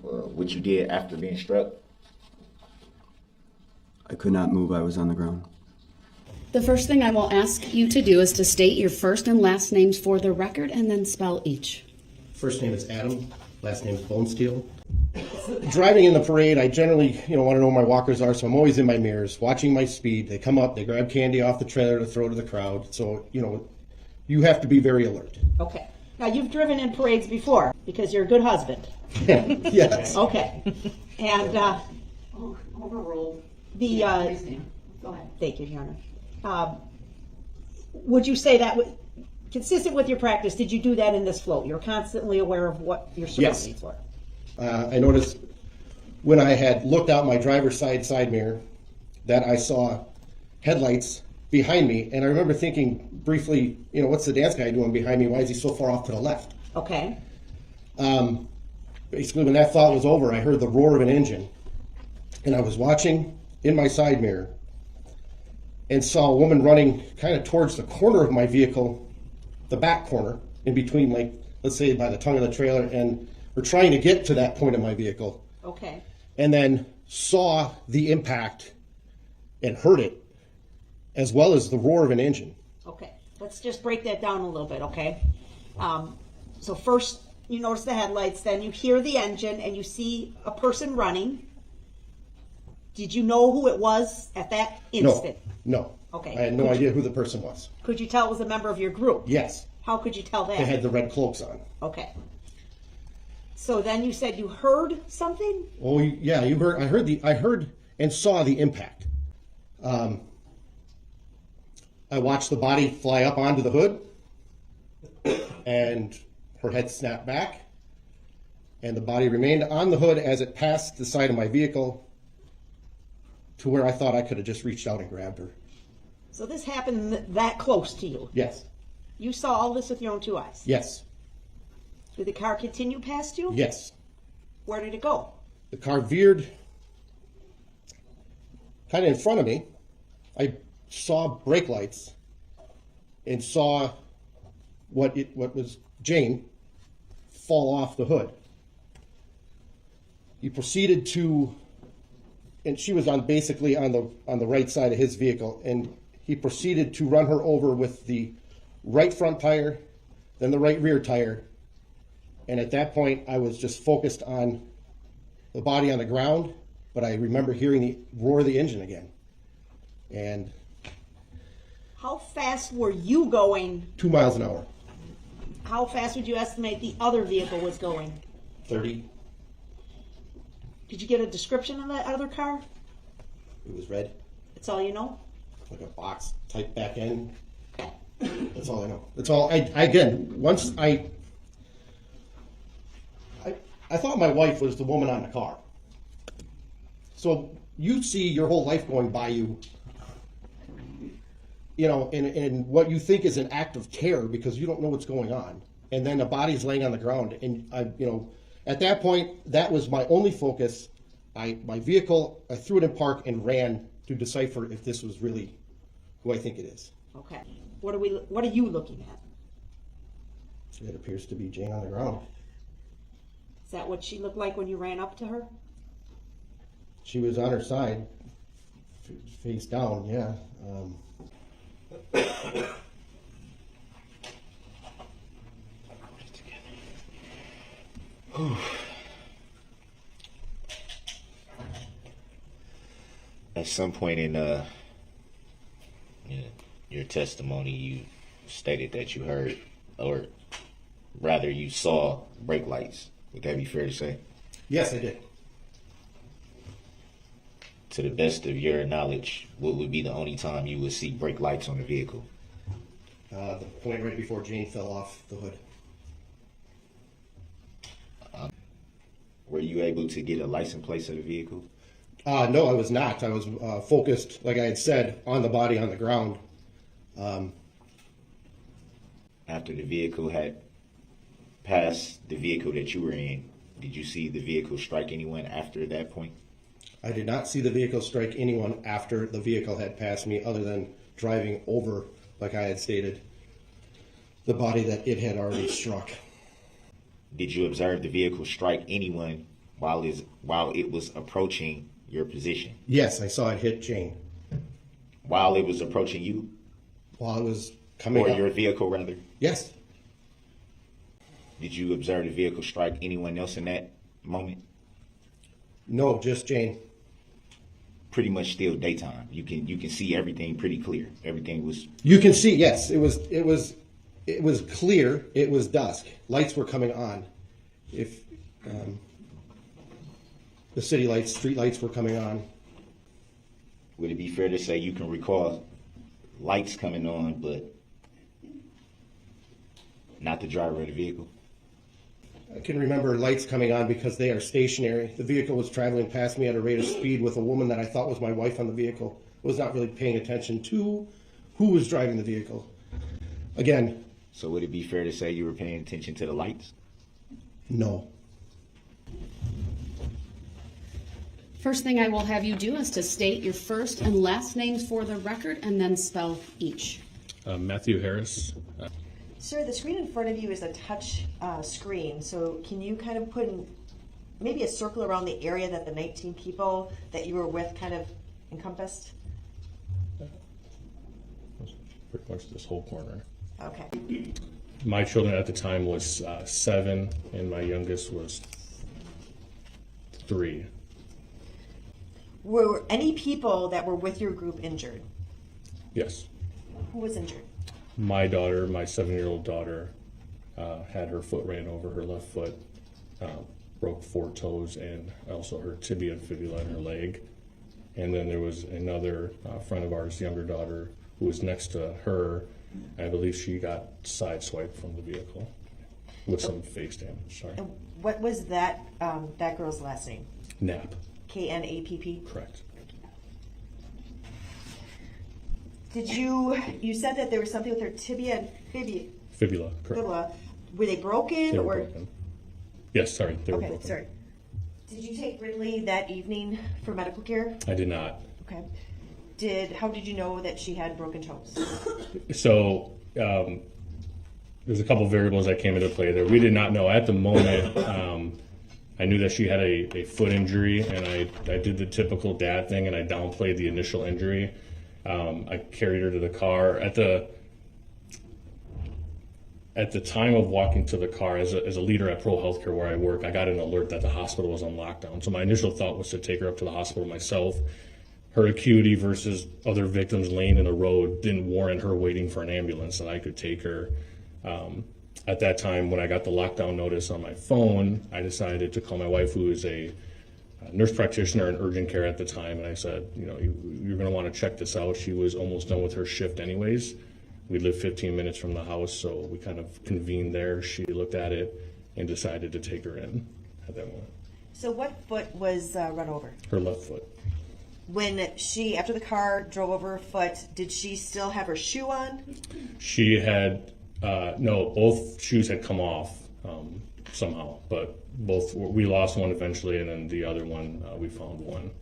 what you did after being struck? I could not move. I was on the ground. The first thing I will ask you to do is to state your first and last names for the record and then spell each. First name is Adam, last name is Bonesteel. Driving in the parade, I generally, want to know where my walkers are, so I'm always in my mirrors, watching my speed. They come up, they grab candy off the trailer to throw to the crowd. So, you have to be very alert. Okay. Now, you've driven in parades before because you're a good husband. Yes. Okay. And Overruled. the, Go ahead. thank you, Your Honor. Would you say that, consistent with your practice, did you do that in this float? You're constantly aware of what your surroundings were? I noticed when I had looked out my driver's side mirror that I saw headlights behind me, and I remember thinking briefly, what's the dance guy doing behind me? Why is he so far off to the left? Okay. Basically, when that thought was over, I heard the roar of an engine, and I was watching in my side mirror and saw a woman running kind of towards the corner of my vehicle, the back corner, in between, let's say by the tongue of the trailer, and we're trying to get to that point of my vehicle. Okay. And then saw the impact and heard it, as well as the roar of an engine. Okay. Let's just break that down a little bit, okay? So first, you notice the headlights, then you hear the engine, and you see a person running. Did you know who it was at that instant? No. Okay. I had no idea who the person was. Could you tell it was a member of your group? Yes. How could you tell that? They had the red cloaks on. Okay. So then you said you heard something? Oh, yeah, I heard and saw the impact. I watched the body fly up onto the hood, and her head snapped back, and the body remained on the hood as it passed the side of my vehicle to where I thought I could have just reached out and grabbed her. So this happened that close to you? Yes. You saw all this with your own two eyes? Yes. Did the car continue past you? Yes. Where did it go? The car veered kind of in front of me. I saw brake lights and saw what was Jane fall off the hood. He proceeded to, and she was basically on the right side of his vehicle, and he proceeded to run her over with the right front tire, then the right rear tire. And at that point, I was just focused on the body on the ground, but I remember hearing the roar of the engine again. And how fast were you going? 2 miles an hour. How fast would you estimate the other vehicle was going? 30. Did you get a description of that other car? It was red. That's all you know? Like a box type back end. That's all I know. That's all. I thought my wife was the woman on the car. So you see your whole life going by you, in what you think is an act of terror because you don't know what's going on. And then the body's laying on the ground. And at that point, that was my only focus. My vehicle, I threw it in park and ran to decipher if this was really who I think it is. Okay. What are you looking at? It appears to be Jane on the ground. Is that what she looked like when you ran up to her? She was on her side, face down, yeah. some point in your testimony, you stated that you heard, or rather you saw brake lights. Would that be fair to say? Yes, I did. To the best of your knowledge, what would be the only time you would see brake lights on a vehicle? The point right before Jane fell off the hood. Were you able to get a license plate of the vehicle? No, I was not. I was focused, like I had said, on the body on the ground. After the vehicle had passed the vehicle that you were in, did you see the vehicle strike anyone after that point? I did not see the vehicle strike anyone after the vehicle had passed me, other than driving over, like I had stated, the body that it had already struck. Did you observe the vehicle strike anyone while it was approaching your position? Yes, I saw it hit Jane. While it was approaching you? While it was coming or up. Your vehicle, rather? Yes. Did you observe the vehicle strike anyone else in that moment? No, just Jane. Pretty much still daytime. You can see everything pretty clear. Everything was. You can see, yes, it was clear. It was dusk. Lights were coming on. If the city lights, street lights were coming on. Would it be fair to say you can recall lights coming on, but not the driver of the vehicle? I can remember lights coming on because they are stationary. The vehicle was traveling past me at a rate of speed with a woman that I thought was my wife on the vehicle. I was not really paying attention to who was driving the vehicle. Again. So would it be fair to say you were paying attention to the lights? No. First thing I will have you do is to state your first and last names for the record and then spell each. Matthew Harris. Sir, the screen in front of you is a touch screen, so can you kind of put maybe a circle around the area that the 19 people that you were with kind of encompassed? Pretty much this whole corner. Okay. My children at the time was 7, and my youngest was 3. Were any people that were with your group injured? Yes. Who was injured? My daughter, my 7-year-old daughter, had her foot ran over, her left foot, broke 4 toes, and also her tibia and fibula in her leg. And then there was another friend of ours, younger daughter, who was next to her. I believe she got sideswiped from the vehicle with some face damage. Sorry. And what was that girl's last name? Knapp. K-N-A-P-P? Correct. Did you said that there was something with her tibia and Fibula, correct. fibula. Were they broken? They were or? broken. Yes, sorry, they were Okay, broken. sorry. Did you take Ridley that evening for medical care? I did not. Okay. How did you know that she had broken toes? So there's a couple variables that came into play there. We did not know at the moment. I knew that she had a foot injury, and I did the typical dad thing, and I downplayed the initial injury. I carried her to the car. At the time of walking to the car, as a leader at Pro Healthcare where I work, I got an alert that the hospital was on lockdown. So my initial thought was to take her up to the hospital myself. Her acuity versus other victims laying in the road didn't warrant her waiting for an ambulance, and I could take her. At that time, when I got the lockdown notice on my phone, I decided to call my wife, who is a nurse practitioner in urgent care at the time, and I said, you're going to want to check this out. She was almost done with her shift anyways. We lived 15 minutes from the house, so we kind of convened there. She looked at it and decided to take her in at that moment. So what foot was run over? Her left foot. When after the car drove over her foot, did she still have her shoe on? She had, no, both shoes had come off somehow, but we lost one eventually, and then the other one, we found one.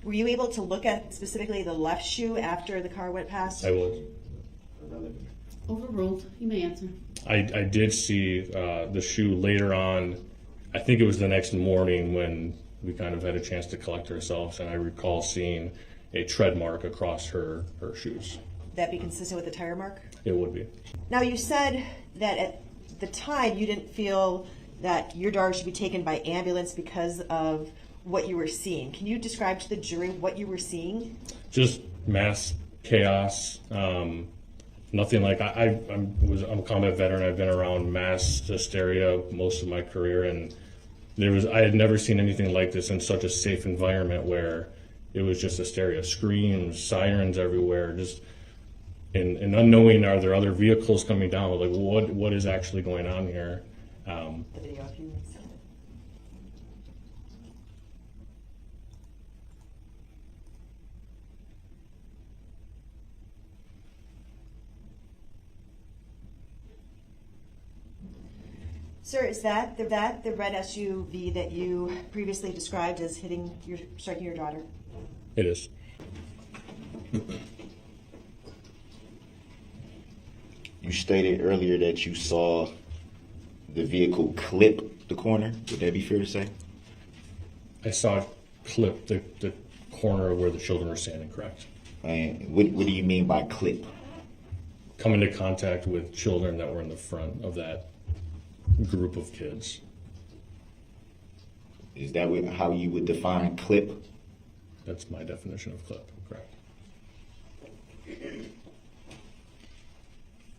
Were you able to look at specifically the left shoe after the car went past? I was. Overruled. You may answer. I did see the shoe later on. I think it was the next morning when we kind of had a chance to collect ourselves, and I recall seeing a tread mark across her shoes. That be consistent with the tire mark? It would be. Now, you said that at the time you didn't feel that your daughter should be taken by ambulance because of what you were seeing. Can you describe to the jury what you were seeing? Just mass chaos. Nothing like I'm a combat veteran. I've been around mass hysteria most of my career, and I had never seen anything like this in such a safe environment where it was just hysteria, screams, sirens everywhere, just and unknowing, are there other vehicles coming down? Like what is actually going on here? The video, if you would send it. Sir, is that the red SUV that you previously described as striking your daughter? It is. You stated earlier that you saw the vehicle clip the corner. Would that be fair to say? I saw it clip the corner of where the children were standing, correct. And what do you mean by clip? Come into contact with children that were in the front of that group of kids. Is that how you would define clip? That's my definition of clip, correct.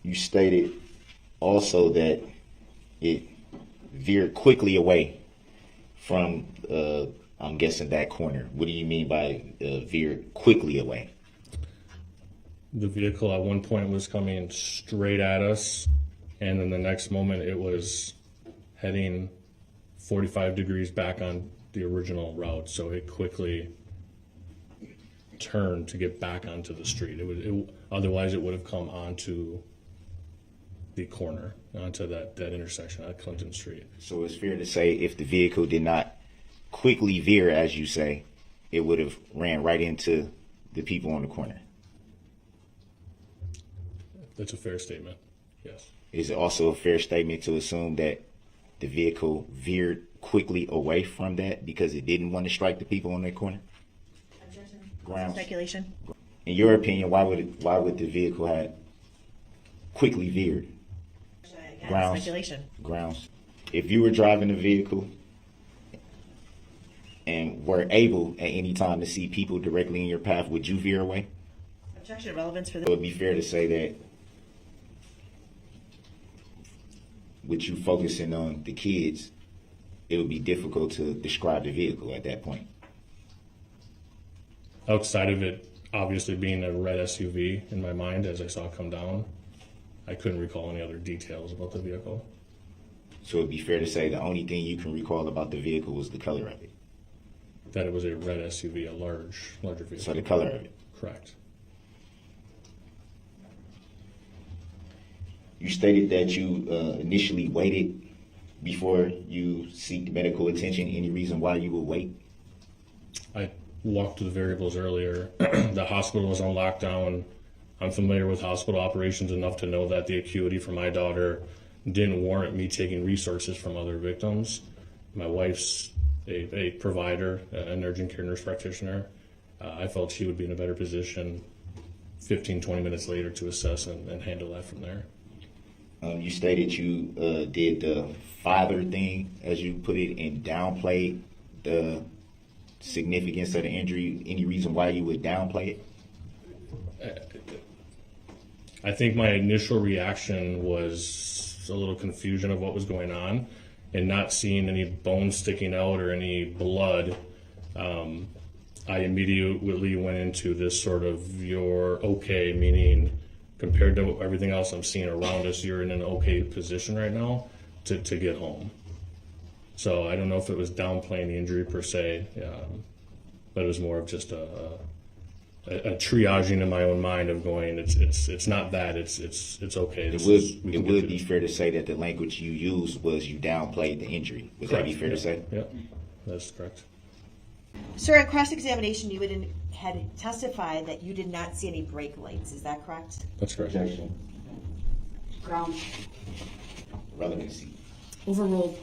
You stated also that it veered quickly away from, I'm guessing, that corner. What do you mean by veered quickly away? The vehicle at one point was coming straight at us, and then the next moment it was heading 45 degrees back on the original route, so it quickly turned to get back onto the street. Otherwise it would have come onto the corner, onto that intersection at Clinton Street. So it's fair to say if the vehicle did not quickly veer, as you say, it would have ran right into the people on the corner. That's a fair statement, yes. Is it also a fair statement to assume that the vehicle veered quickly away from that because it didn't want to strike the people on that corner? Grounds. Speculation. In your opinion, why would the vehicle have quickly veered? Grounds. Speculation. Grounds. If you were driving the vehicle and were able at any time to see people directly in your path, would you veer away? Objection. Relevance for It the. would be fair to say that with you focusing on the kids, it would be difficult to describe the vehicle at that point. Outside of it obviously being a red SUV in my mind as I saw it come down, I couldn't recall any other details about the vehicle. So it'd be fair to say the only thing you can recall about the vehicle was the color of it. That it was a red SUV, a larger vehicle. So the color of it. Correct. You stated that you initially waited before you seek medical attention. Any reason why you would wait? I walked through the variables earlier. The hospital was on lockdown. I'm familiar with hospital operations enough to know that the acuity for my daughter didn't warrant me taking resources from other victims. My wife's a provider, an urgent care nurse practitioner. I felt she would be in a better position 15, 20 minutes later to assess and handle that from there. You stated you did the father thing, as you put it, and downplayed the significance of the injury. Any reason why you would downplay it? I think my initial reaction was a little confusion of what was going on, and not seeing any bones sticking out or any blood. I immediately went into this sort of "you're okay," meaning compared to everything else I'm seeing around us, you're in an okay position right now to get home. So I don't know if it was downplaying the injury per se, but it was more of just a triaging in my own mind of going, it's not that, it's okay. It would be fair to say that the language you used was you downplayed the injury. Would that be fair to say? Yeah, that's correct. Sir, at cross-examination, you had testified that you did not see any brake lights. Is that correct? That's correct. Objection. Ground. Relevancy. Overruled.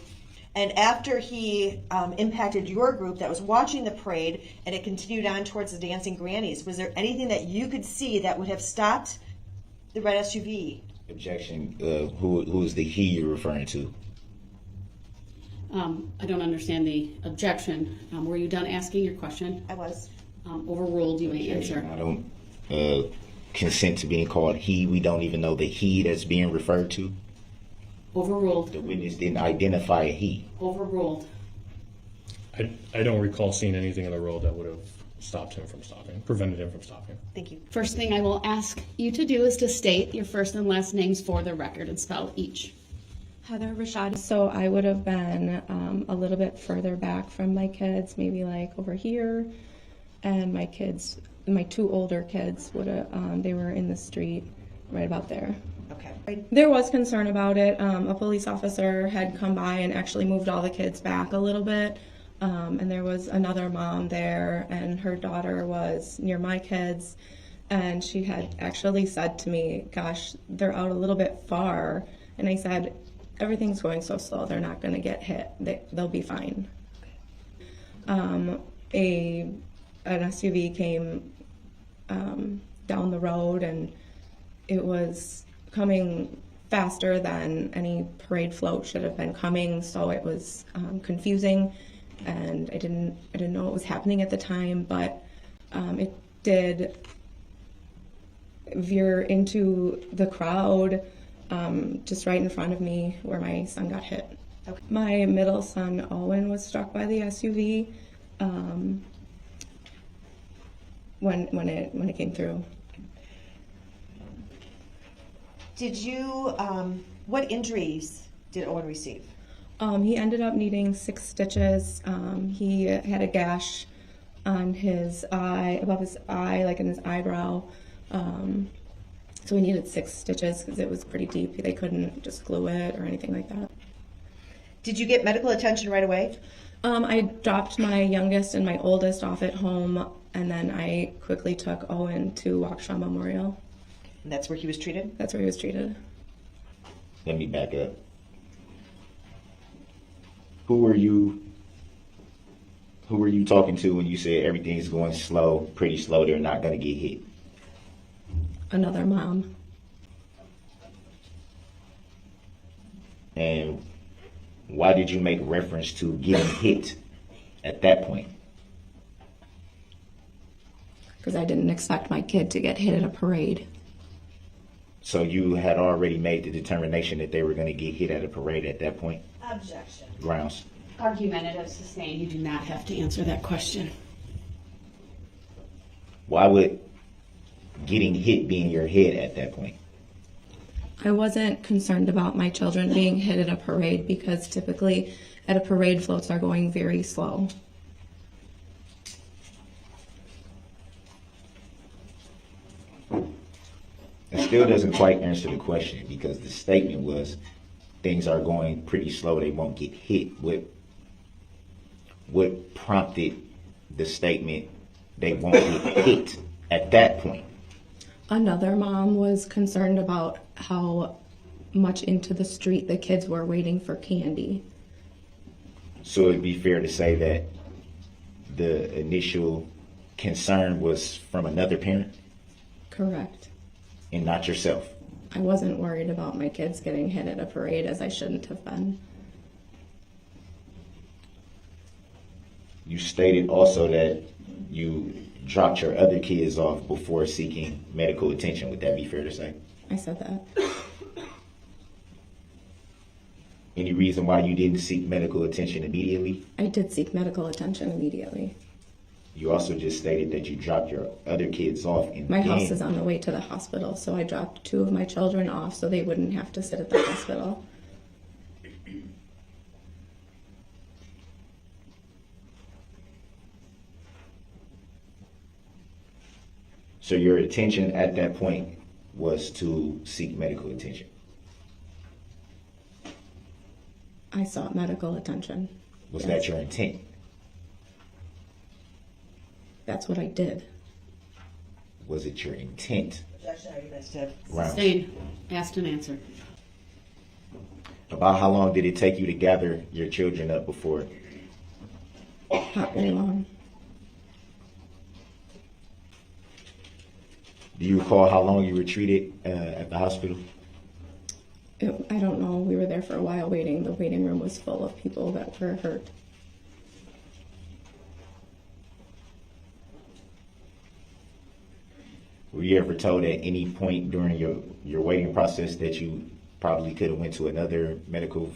And after he impacted your group that was watching the parade and it continued on towards the dancing grannies, was there anything that you could see that would have stopped the red SUV? Objection. Who is the he you're referring to? I don't understand the objection. Were you done asking your question? I was. Overruled, you may answer. I don't consent to being called he. We don't even know the he that's being referred to. Overruled. The witness didn't identify a he. Overruled. I don't recall seeing anything in the road that would have stopped him from stopping, prevented him from stopping. Thank you. First thing I will ask you to do is to state your first and last names for the record and spell each. Heather Rashad. So I would have been a little bit further back from my kids, maybe like over here. And my kids, my two older kids, would have, they were in the street right about there. Okay. There was concern about it. A police officer had come by and actually moved all the kids back a little bit. And there was another mom there, and her daughter was near my kids. And she had actually said to me, gosh, they're out a little bit far. And I said, everything's going so slow, they're not going to get hit. They'll be fine. An SUV came down the road, and it was coming faster than any parade float should have been coming, so it was confusing, and I didn't know what was happening at the time, but it did veer into the crowd just right in front of me where my son got hit. Okay. My middle son Owen was struck by the SUV when it came through. Did you, what injuries did Owen receive? He ended up needing 6 stitches. He had a gash on his eye, above his eye, like in his eyebrow. So he needed 6 stitches because it was pretty deep. They couldn't just glue it or anything like that. Did you get medical attention right away? I dropped my youngest and my oldest off at home, and then I quickly took Owen to Waukesha Memorial. And that's where he was treated? That's where he was treated. Let me back up. Who were you talking to when you said everything's going slow, pretty slow, they're not going to get hit? Another mom. And why did you make reference to getting hit at that point? Because I didn't expect my kid to get hit at a parade. So you had already made the determination that they were going to get hit at a parade at that point? Objection. Grounds. Argumentative, sustained. You do not have to answer that question. Why would getting hit be in your head at that point? I wasn't concerned about my children being hit at a parade because typically at a parade floats are going very slow. It still doesn't quite answer the question because the statement was things are going pretty slow, they won't get hit. What prompted the statement they won't get hit at that point? Another mom was concerned about how much into the street the kids were waiting for candy. So it'd be fair to say that the initial concern was from another parent? Correct. And not yourself? I wasn't worried about my kids getting hit at a parade, as I shouldn't have been. You stated also that you dropped your other kids off before seeking medical attention. Would that be fair to say? I said that. Any reason why you didn't seek medical attention immediately? I did seek medical attention immediately. You also just stated that you dropped your other kids off. My house is on the way to the hospital, so I dropped 2 of my children off so they wouldn't have to sit at the hospital. So your intention at that point was to seek medical attention? I sought medical attention. Was that your intent? That's what I did. Was it your intent? Sustained. Asked and answered. About how long did it take you to gather your children up before? Not very long. Do you recall how long you were treated at the hospital? I don't know. We were there for a while waiting. The waiting room was full of people that were hurt. Were you ever told at any point during your waiting process that you probably could have went to another medical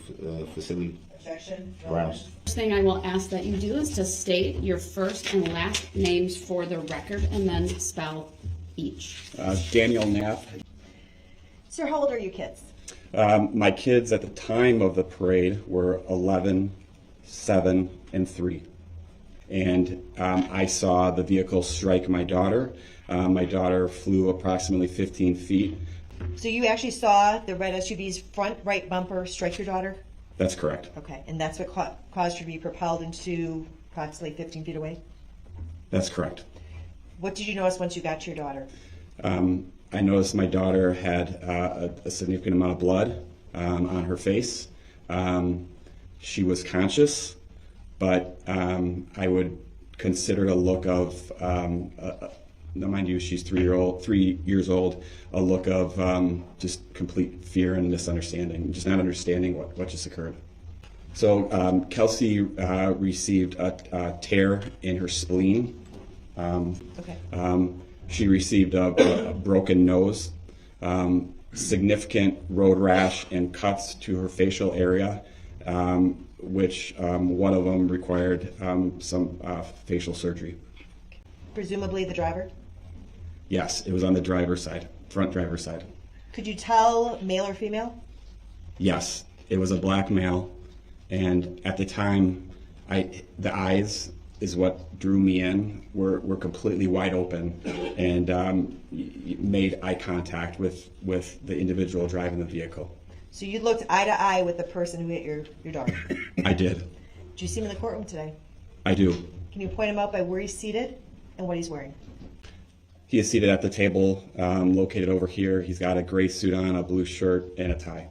facility? Objection. Grounds. First thing I will ask that you do is to state your first and last names for the record and then spell each. Daniel Knapp. Sir, how old are you kids? My kids at the time of the parade were 11, 7, and 3. And I saw the vehicle strike my daughter. My daughter flew approximately 15 feet. So you actually saw the red SUV's front right bumper strike your daughter? That's correct. Okay, and that's what caused her to be propelled into approximately 15 feet away? That's correct. What did you notice once you got to your daughter? I noticed my daughter had a significant amount of blood on her face. She was conscious, but I would consider a look of, mind you, she's 3 years old, a look of just complete fear and misunderstanding, just not understanding what just occurred. So Kelsey received a tear in her spleen. She received a broken nose, significant road rash and cuts to her facial area, which one of them required some facial surgery. Presumably the driver? Yes, it was on the driver's side, front driver's side. Could you tell male or female? Yes, it was a black male, and at the time, the eyes is what drew me in. Were completely wide open, and made eye contact with the individual driving the vehicle. So you looked eye to eye with the person who hit your daughter? I did. Did you see him in the courtroom today? I do. Can you point him out by where he's seated and what he's wearing? He is seated at the table, located over here. He's got a gray suit on, a blue shirt, and a tie.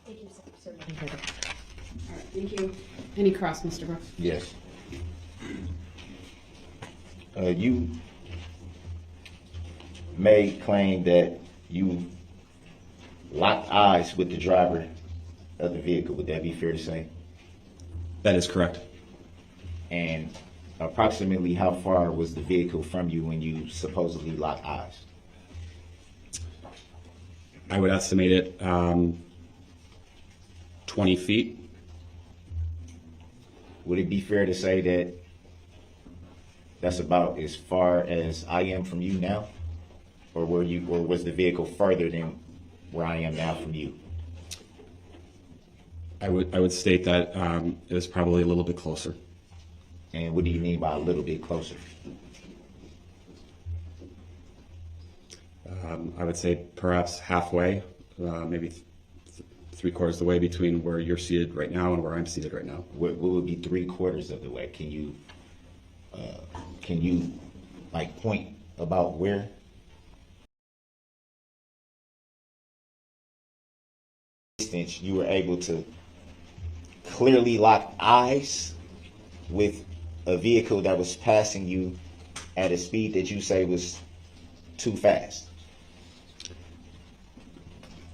Thank you, sir. All right, thank you. Any cross, Mr. Brooks? Yes. You may claim that you locked eyes with the driver of the vehicle. Would that be fair to say? That is correct. And approximately how far was the vehicle from you when you supposedly locked eyes? I would estimate it 20 feet. Would it be fair to say that that's about as far as I am from you now? Or was the vehicle further than where I am now from you? I would state that it was probably a little bit closer. And what do you mean by a little bit closer? I would say perhaps halfway, maybe 3/4 of the way between where you're seated right now and where I'm seated right now. What would be 3/4 of the way? Can you like point about where? Instance, you were able to clearly lock eyes with a vehicle that was passing you at a speed that you say was too fast.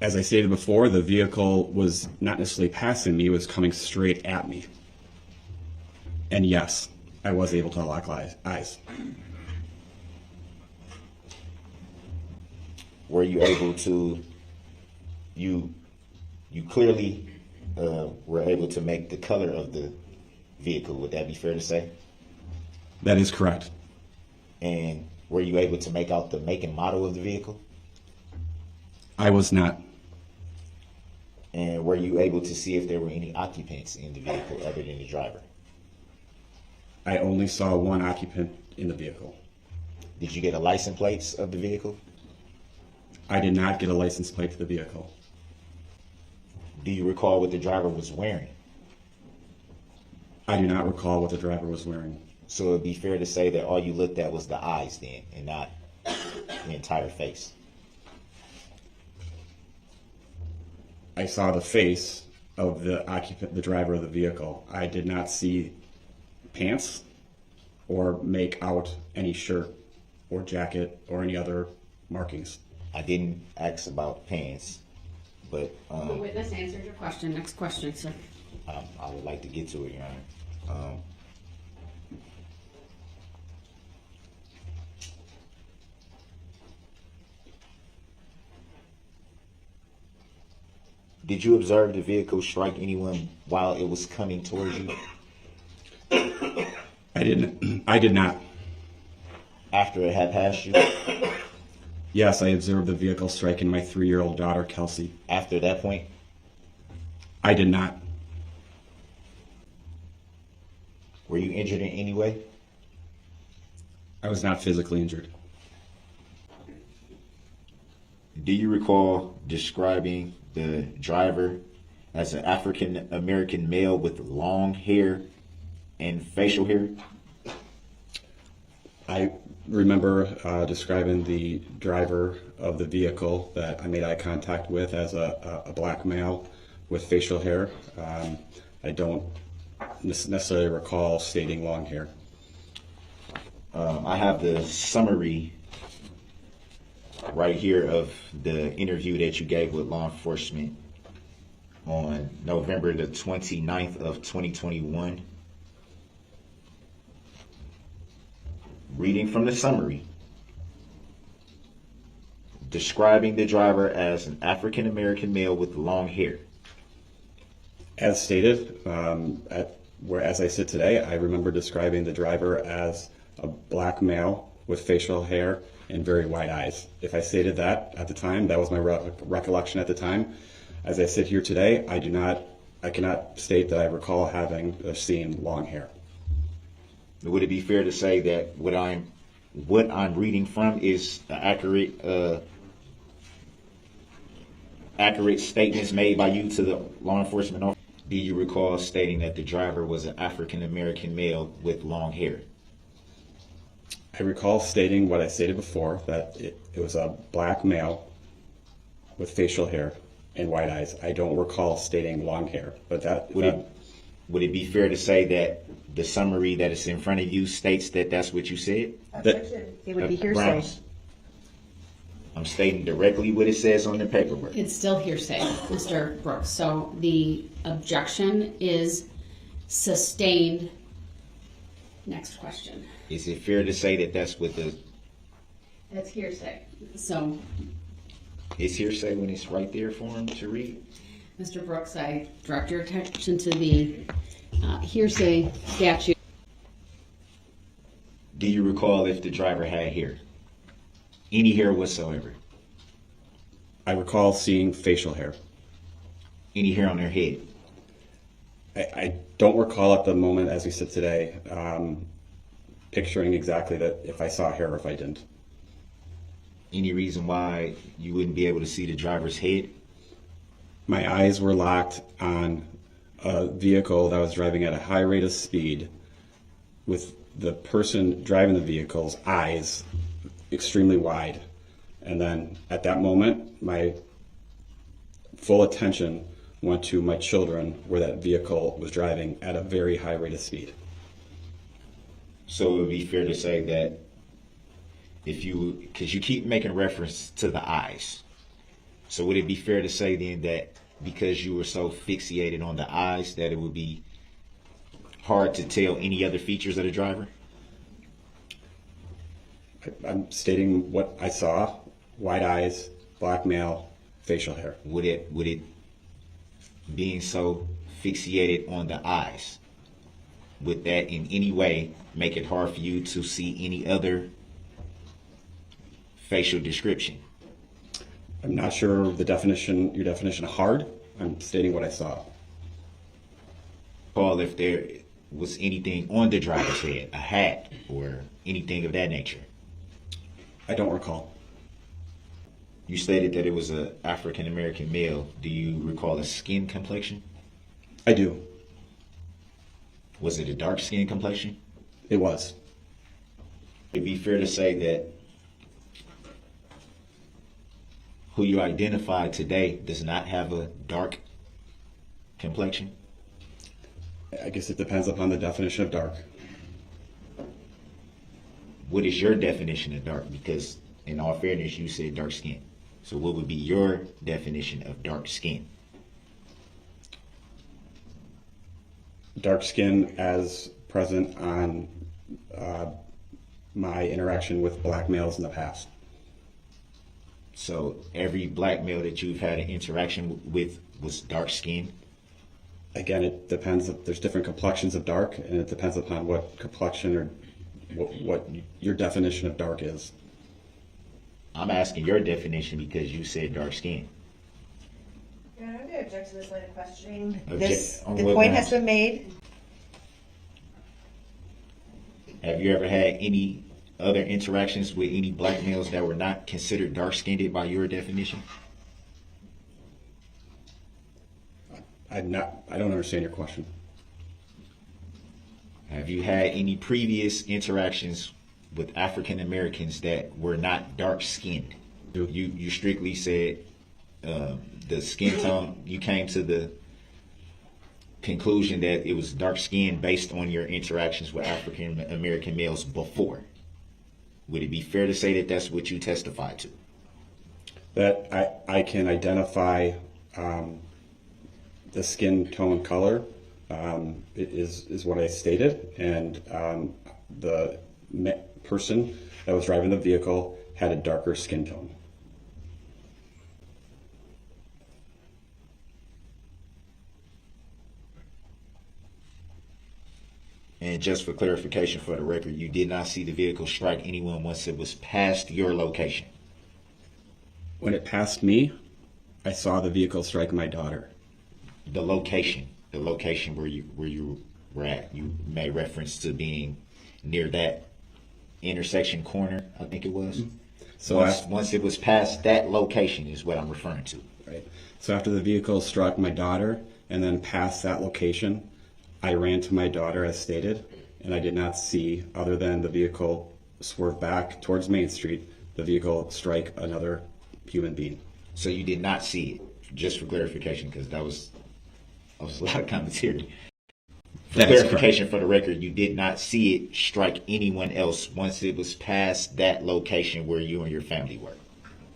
As I stated before, the vehicle was not necessarily passing me, it was coming straight at me. And yes, I was able to lock eyes. Were you able to, you clearly were able to make the color of the vehicle, would that be fair to say? That is correct. And were you able to make out the make and model of the vehicle? I was not. And were you able to see if there were any occupants in the vehicle other than the driver? I only saw one occupant in the vehicle. Did you get a license plates of the vehicle? I did not get a license plate for the vehicle. Do you recall what the driver was wearing? I do not recall what the driver was wearing. So it'd be fair to say that all you looked at was the eyes then, and not the entire face. I saw the face of the occupant, the driver of the vehicle. I did not see pants or make out any shirt or jacket or any other markings. I didn't ask about pants, but The witness answered your question. Next question, sir. I would like to get to it, Your Honor. Did you observe the vehicle strike anyone while it was coming towards you? I didn't. I did not. After it had passed you? Yes, I observed the vehicle striking my 3-year-old daughter, Kelsey. After that point? I did not. Were you injured in any way? I was not physically injured. Do you recall describing the driver as an African American male with long hair and facial hair? I remember describing the driver of the vehicle that I made eye contact with as a black male with facial hair. I don't necessarily recall stating long hair. I have the summary right here of the interview that you gave with law enforcement on November the 29th of 2021. Reading from the summary. Describing the driver as an African American male with long hair. As stated, as I sit today, I remember describing the driver as a black male with facial hair and very wide eyes. If I stated that at the time, that was my recollection at the time. As I sit here today, I cannot state that I recall having or seeing long hair. Would it be fair to say that what I'm reading from is accurate statements made by you to the law enforcement officer? Do you recall stating that the driver was an African American male with long hair? I recall stating what I stated before, that it was a black male with facial hair and white eyes. I don't recall stating long hair, but would it be fair to say that the summary that is in front of you states that that's what you said? It would be hearsay. Browns. I'm stating directly what it says on the paperwork. It's still hearsay, Mr. Brooks. So the objection is sustained. Next question. Is it fair to say that that's what That's hearsay. So, it's hearsay when it's right there for him to read? Mr. Brooks, I direct your attention to the hearsay statute. Do you recall if the driver had hair? Any hair whatsoever? I recall seeing facial hair. Any hair on their head? I don't recall at the moment as we sit today picturing exactly that if I saw hair or if I didn't. Any reason why you wouldn't be able to see the driver's head? My eyes were locked on a vehicle that was driving at a high rate of speed with the person driving the vehicle's eyes extremely wide. And then at that moment, my full attention went to my children where that vehicle was driving at a very high rate of speed. So it would be fair to say that because you keep making reference to the eyes. So would it be fair to say then that because you were so fixated on the eyes that it would be hard to tell any other features of the driver? I'm stating what I saw: wide eyes, black male, facial hair. Would it being so fixated on the eyes, would that in any way make it hard for you to see any other facial description? I'm not sure your definition of hard. I'm stating what I saw. Paul, if there was anything on the driver's head, a hat or anything of that nature? I don't recall. You stated that it was an African American male. Do you recall a skin complexion? I do. Was it a dark skin complexion? It was. It'd be fair to say that who you identified today does not have a dark complexion? I guess it depends upon the definition of dark. What is your definition of dark? Because In all fairness, you said dark skin. So what would be your definition of dark skin? Dark skin as present on my interaction with black males in the past. So every black male that you've had an interaction with was dark skinned? Again, it depends. There's different complexions of dark, and it depends upon what complexion or what your definition of dark is. I'm asking your definition because you said dark skin. Yeah, I'm going to object to this line of questioning. On The what point grounds? has been made. Have you ever had any other interactions with any black males that were not considered dark skinned by your definition? I don't understand your question. Have you had any previous interactions with African Americans that were not dark skinned? You strictly said the skin tone. You came to the conclusion that it was dark skin based on your interactions with African American males before. Would it be fair to say that that's what you testified to? That I can identify the skin tone color is what I stated, and the person that was driving the vehicle had a darker skin tone. And just for clarification for the record, you did not see the vehicle strike anyone once it was past your location? When it passed me, I saw the vehicle strike my daughter. The location where you were at. You made reference to being near that intersection corner, I think it was. So once it was past that location is what I'm referring to. Right. So after the vehicle struck my daughter and then past that location, I ran to my daughter as stated, and I did not see, other than the vehicle swerve back towards Main Street, the vehicle strike another human being. So you did not see it, just for clarification, because that was a lot of commentary. For clarification for the record, you did not see it strike anyone else once it was past that location where you and your family were?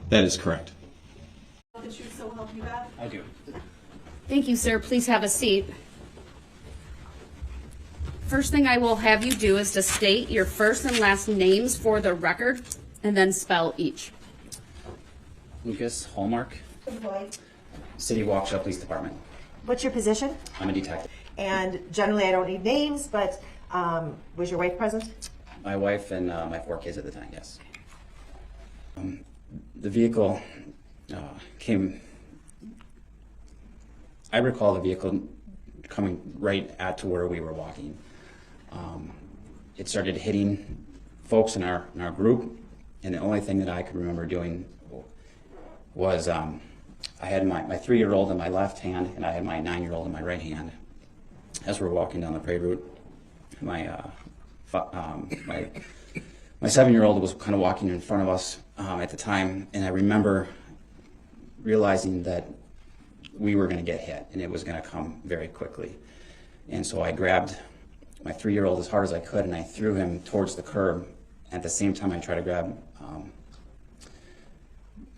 That is correct. The truth so help you God? I do. Thank you, sir. Please have a seat. First thing I will have you do is to state your first and last names for the record and then spell each. Lucas Hallmark, City Waukesha Police Department. What's your position? I'm a detective. And generally, I don't need names, but was your wife present? My wife and my 4 kids at the time, yes. The vehicle came, I recall the vehicle coming right at to where we were walking. It started hitting folks in our group, and the only thing that I could remember doing was I had my 3-year-old in my left hand, and I had my 9-year-old in my right hand. As we're walking down the parade route, my 7-year-old was kind of walking in front of us at the time, and I remember realizing that we were going to get hit, and it was going to come very quickly. And so I grabbed my 3-year-old as hard as I could, and I threw him towards the curb. At the same time, I tried to grab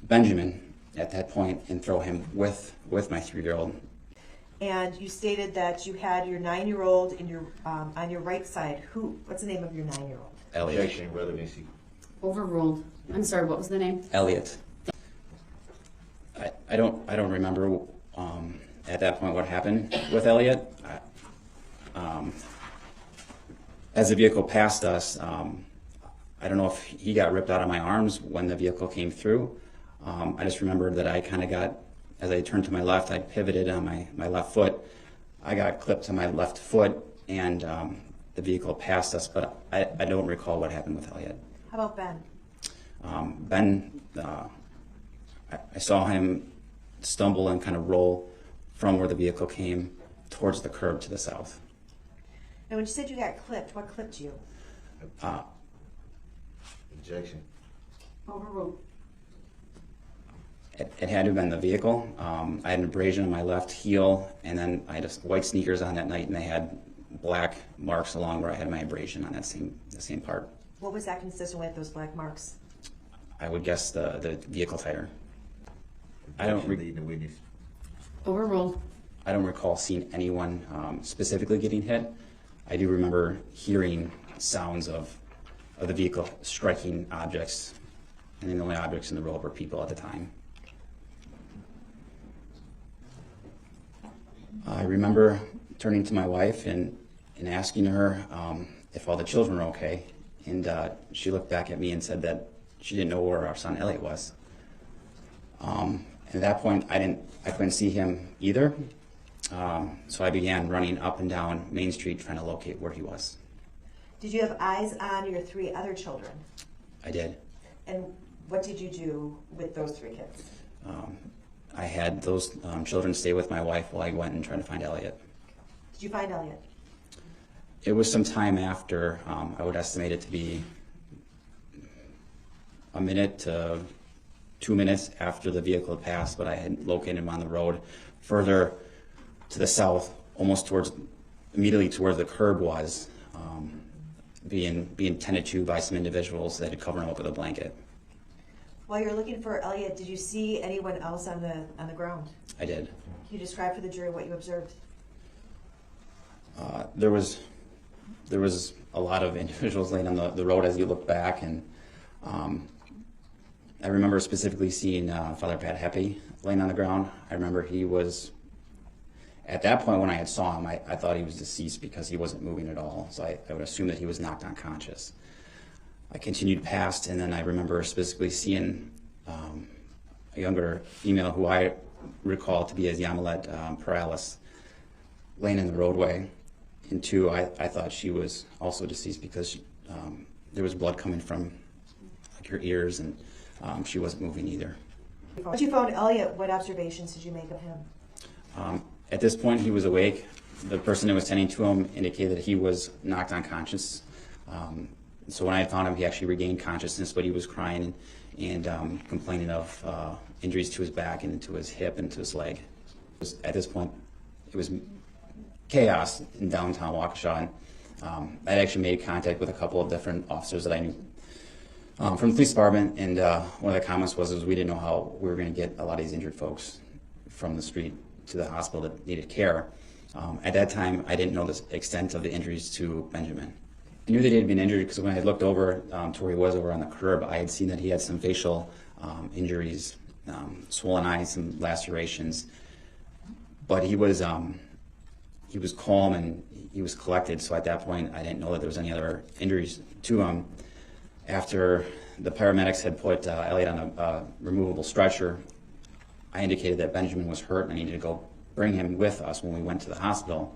Benjamin at that point and throw him with my 3-year-old. And you stated that you had your 9-year-old in your on your right side. What's the name of your 9-year-old? Elliot. Objection, relevancy. Overruled. I'm sorry, what was the name? Elliot. I don't remember at that point what happened with Elliot. As the vehicle passed us, I don't know if he got ripped out of my arms when the vehicle came through. I just remember that I kind of got, as I turned to my left, I pivoted on my left foot. I got clipped to my left foot, and the vehicle passed us, but I don't recall what happened with Elliot. How about Ben? Ben, I saw him stumble and kind of roll from where the vehicle came towards the curb to the south. And when you said you got clipped, what clipped you? Objection. Overruled. It had to have been the vehicle. I had an abrasion on my left heel, and then I had white sneakers on that night, and they had black marks along where I had my abrasion on the same part. What was that consistent with, those black marks? I would guess the vehicle tire. I don't Overruled. I don't recall seeing anyone specifically getting hit. I do remember hearing sounds of the vehicle striking objects, and the only objects in the road were people at the time. I remember turning to my wife and asking her if all the children were okay, and she looked back at me and said that she didn't know where our son Elliot was. And at that point, I couldn't see him either, so I began running up and down Main Street trying to locate where he was. Did you have eyes on your 3 other children? I did. And what did you do with those 3 kids? I had those children stay with my wife while I went and tried to find Elliot. Did you find Elliot? It was some time after. I would estimate it to be a minute to 2 minutes after the vehicle had passed, but I had located him on the road further to the south, almost immediately to where the curb was, being tended to by some individuals that had covered him up with a blanket. While you were looking for Elliot, did you see anyone else on the ground? I did. Can you describe for the jury what you observed? There was a lot of individuals laying on the road as you look back, and I remember specifically seeing Father Pat Heppy laying on the ground. I remember he was, at that point when I had saw him, I thought he was deceased because he wasn't moving at all, so I would assume that he was knocked unconscious. I continued past, and then I remember specifically seeing a younger female who I recall to be as Yamilet Perales laying in the roadway. And 2, I thought she was also deceased because there was blood coming from like her ears, and she wasn't moving either. Once you found Elliot, what observations did you make of him? At this point, he was awake. The person that was tending to him indicated that he was knocked unconscious. So when I found him, he actually regained consciousness, but he was crying and complaining of injuries to his back and to his hip and to his leg. At this point, it was chaos in downtown Waukesha. And I actually made contact with a couple of different officers that I knew from the police department, and one of the comments was we didn't know how we were going to get a lot of these injured folks from the street to the hospital that needed care. At that time, I didn't know the extent of the injuries to Benjamin. I knew that he had been injured because when I looked over to where he was over on the curb, I had seen that he had some facial injuries, swollen eyes, some lacerations. But he was calm and he was collected, so at that point I didn't know that there was any other injuries to him. After the paramedics had put Elliot on a removable stretcher, I indicated that Benjamin was hurt and I needed to go bring him with us when we went to the hospital.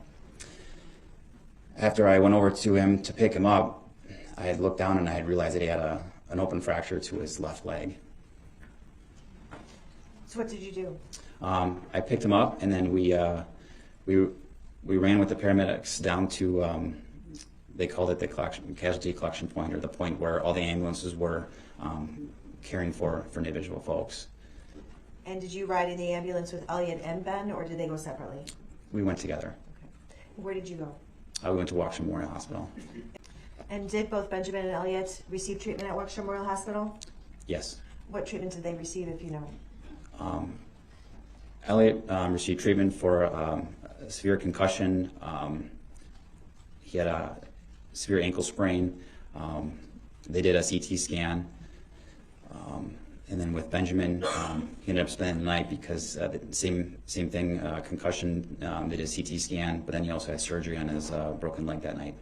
After I went over to him to pick him up, I had looked down and I had realized that he had an open fracture to his left leg. So what did you do? I picked him up, and then we ran with the paramedics down to, they called it the casualty collection point, or the point where all the ambulances were caring for individual folks. And did you ride in the ambulance with Elliot and Ben, or did they go separately? We went together. Okay. Where did you go? We went to Waukesha Memorial Hospital. And did both Benjamin and Elliot receive treatment at Waukesha Memorial Hospital? Yes. What treatment did they receive, if you know? Elliot received treatment for a severe concussion. He had a severe ankle sprain. They did a CT scan. And then with Benjamin, he ended up spending the night because the same thing, concussion, they did a CT scan, but then he also had surgery on his broken leg that night.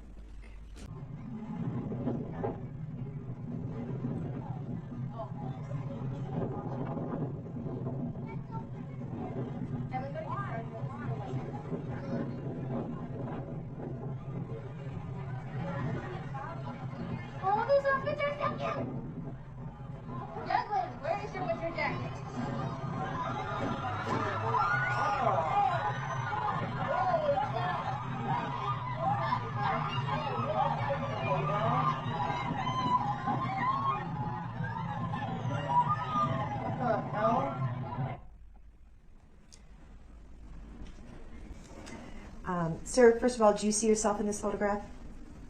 Sir, first of all, do you see yourself in this photograph?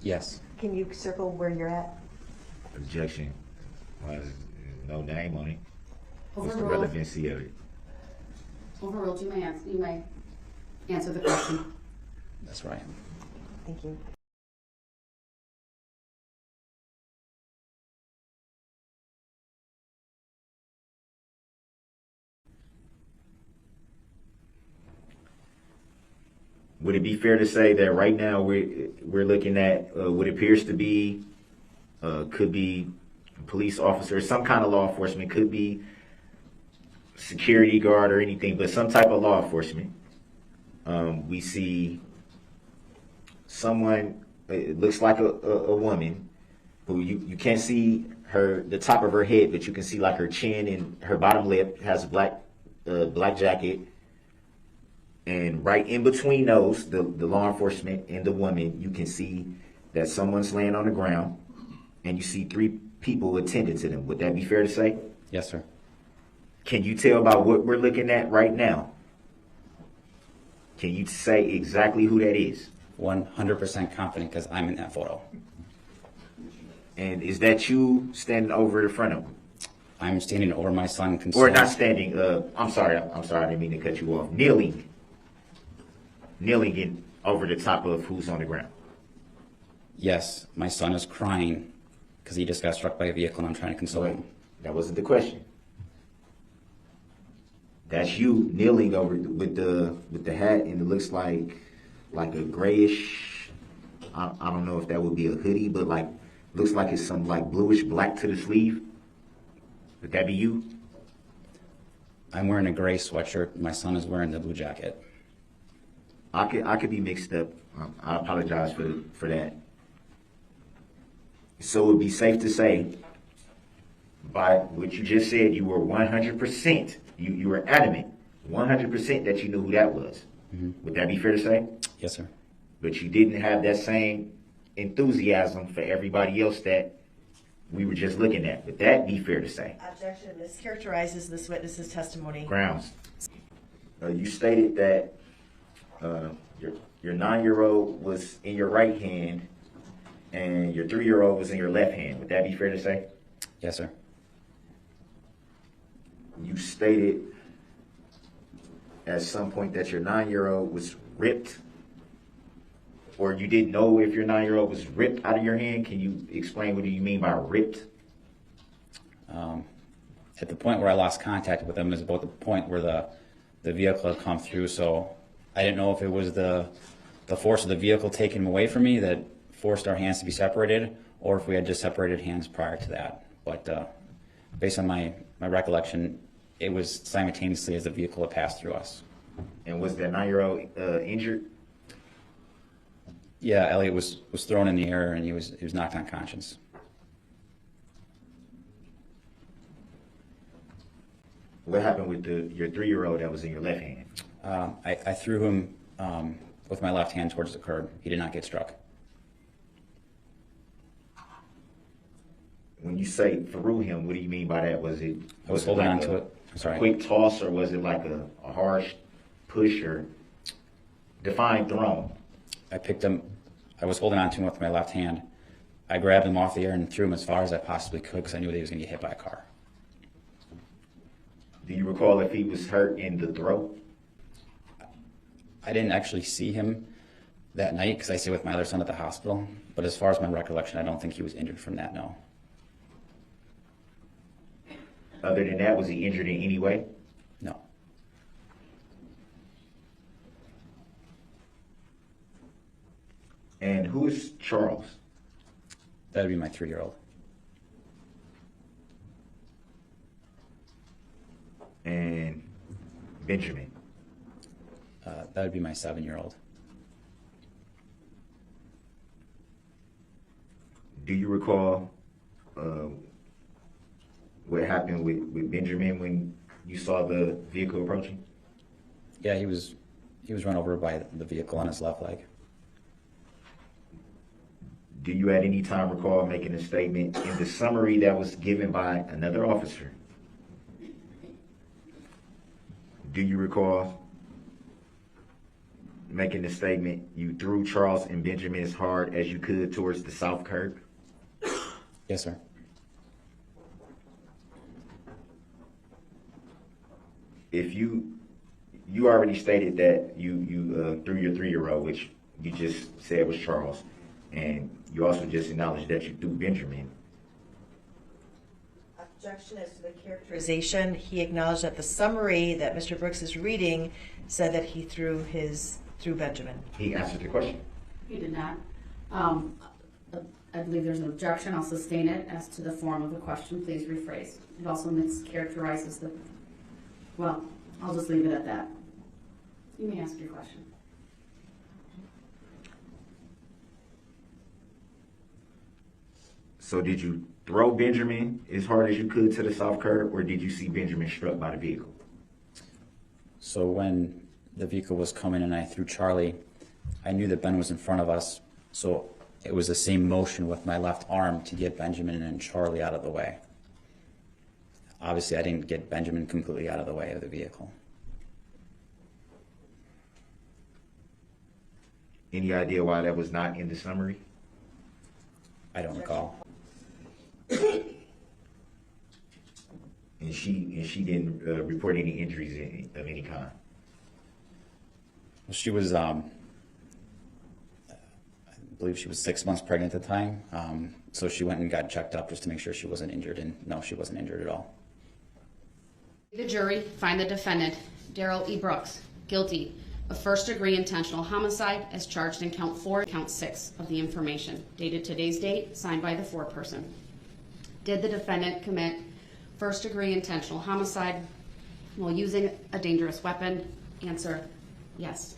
Yes. Can you circle where you're at? Objection. No name on it. What's the Overruled. relevancy of it? Overruled, you may answer the question. That's right. Thank you. Would it be fair to say that right now we're looking at what appears to be could be police officer, some kind of law enforcement, could be security guard or anything, but some type of law enforcement. We see someone, it looks like a woman who you can't see the top of her head, but you can see like her chin and her bottom lip has a black jacket. And right in between those, the law enforcement and the woman, you can see that someone's laying on the ground, and you see 3 people attending to them. Would that be fair to say? Yes, sir. Can you tell about what we're looking at right now? Can you say exactly who that is? 100% confident because I'm in that photo. And is that you standing over the front of him? I'm standing over my son. Or not standing, I'm sorry, I didn't mean to cut you off. Kneeling in over the top of who's on the ground. Yes, my son is crying because he just got struck by a vehicle and I'm trying to console him. That wasn't the question. That's you kneeling over with the hat, and it looks like a grayish. I don't know if that would be a hoodie, but like looks like it's some like bluish black to the sleeve. Would that be you? I'm wearing a gray sweatshirt. My son is wearing the blue jacket. I could be mixed up. I apologize for that. So it would be safe to say, by what you just said, you were 100%. You were adamant, 100% that you knew who that was. Mm-hmm. Would that be fair to say? Yes, sir. But you didn't have that same enthusiasm for everybody else that we were just looking at. Would that be fair to say? Objection. This characterizes this witness's testimony. Grounds. You stated that your 9-year-old was in your right hand and your 3-year-old was in your left hand. Would that be fair to say? Yes, sir. You stated at some point that your 9-year-old was ripped, or you didn't know if your 9-year-old was ripped out of your hand. Can you explain what do you mean by ripped? At the point where I lost contact with him is about the point where the vehicle had come through, so I didn't know if it was the force of the vehicle taking him away from me that forced our hands to be separated, or if we had just separated hands prior to that. But based on my recollection, it was simultaneously as the vehicle had passed through us. And was that 9-year-old injured? Yeah, Elliot was thrown in the air and he was knocked unconscious. What happened with your 3-year-old that was in your left hand? I threw him with my left hand towards the curb. He did not get struck. When you say threw him, what do you mean by that? Was it? I was holding on to it. I'm sorry. Quick toss, or was it like a harsh push, or define thrown? I picked him. I was holding on to him with my left hand. I grabbed him off the air and threw him as far as I possibly could because I knew that he was going to get hit by a car. Do you recall if he was hurt in the throat? I didn't actually see him that night because I stayed with my other son at the hospital. But as far as my recollection, I don't think he was injured from that, no. Other than that, was he injured in any way? No. And who is Charles? That would be my 3-year-old. And Benjamin? That would be my 7-year-old. Do you recall what happened with Benjamin when you saw the vehicle approaching? Yeah, he was run over by the vehicle on his left leg. Do you at any time recall making a statement in the summary that was given by another officer? Do you recall making the statement, you threw Charles and Benjamin as hard as you could towards the south curb? Yes, sir. if you already stated that you threw your 3-year-old, which you just said was Charles, and you also just acknowledged that you threw Benjamin. Objection as to the characterization. He acknowledged that the summary that Mr. Brooks is reading said that he threw Benjamin. He answered the question. He did not. I believe there's an objection. I'll sustain it. As to the form of the question, please rephrase. It also mischaracterizes the, well, I'll just leave it at that. You may ask your question. So did you throw Benjamin as hard as you could to the south curb, or did you see Benjamin struck by the vehicle? So when the vehicle was coming and I threw Charlie, I knew that Ben was in front of us, so it was the same motion with my left arm to get Benjamin and Charlie out of the way. Obviously, I didn't get Benjamin completely out of the way of the vehicle. Any idea why that was not in the summary? I don't recall. And she didn't report any injuries of any kind. Well, she was, I believe she was 6 months pregnant at the time. So she went and got checked up just to make sure she wasn't injured, and no, she wasn't injured at all. The jury find the defendant, Darrell E. Brooks, guilty of first-degree intentional homicide as charged in count 4, count 6 of the information, dated today's date, signed by the foreperson. Did the defendant commit first-degree intentional homicide while using a dangerous weapon? Answer, yes.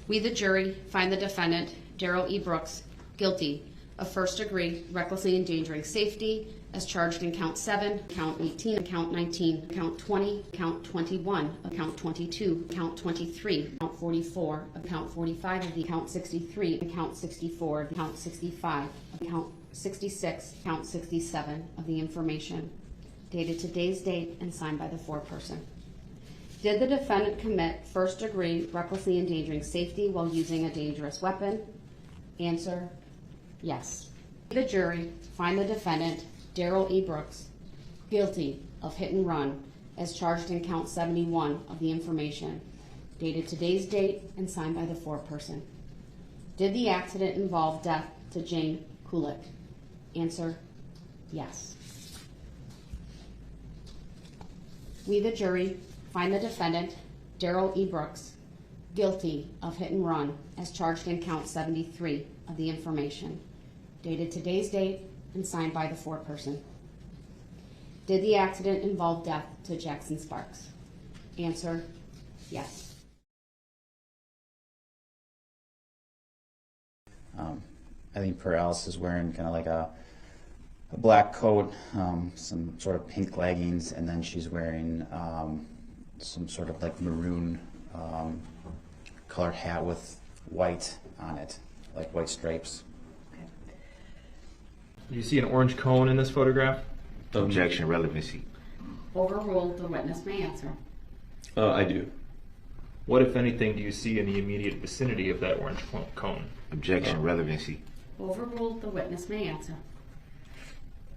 We, the jury, find the defendant, Darrell E. Brooks, guilty of first-degree recklessly endangering safety as charged in count 7, count 18, count 19, count 20, count 21, count 22, count 23, count 44, count 45 of the count 63, count 64, count 65, count 66, count 67 of the information, dated today's date and signed by the foreperson. Did the defendant commit first-degree recklessly endangering safety while using a dangerous weapon? Answer, yes. The jury find the defendant, Darrell E. Brooks, guilty of hit and run as charged in count 71 of the information, dated today's date and signed by the foreperson. Did the accident involve death to Jane Kulik? Answer, yes. We, the jury, find the defendant, Darrell E. Brooks, guilty of hit and run as charged in count 73 of the information, dated today's date and signed by the foreperson. Did the accident involve death to Jackson Sparks? Answer, yes. I think per Alice is wearing kind of like a black coat, some sort of pink leggings, and then she's wearing some sort of like maroon colored hat with white on it, like white stripes. Do you see an orange cone in this photograph? Objection, relevancy. Overruled, the witness may answer. I do. What, if anything, do you see in the immediate vicinity of that orange cone? Objection, relevancy. Overruled, the witness may answer.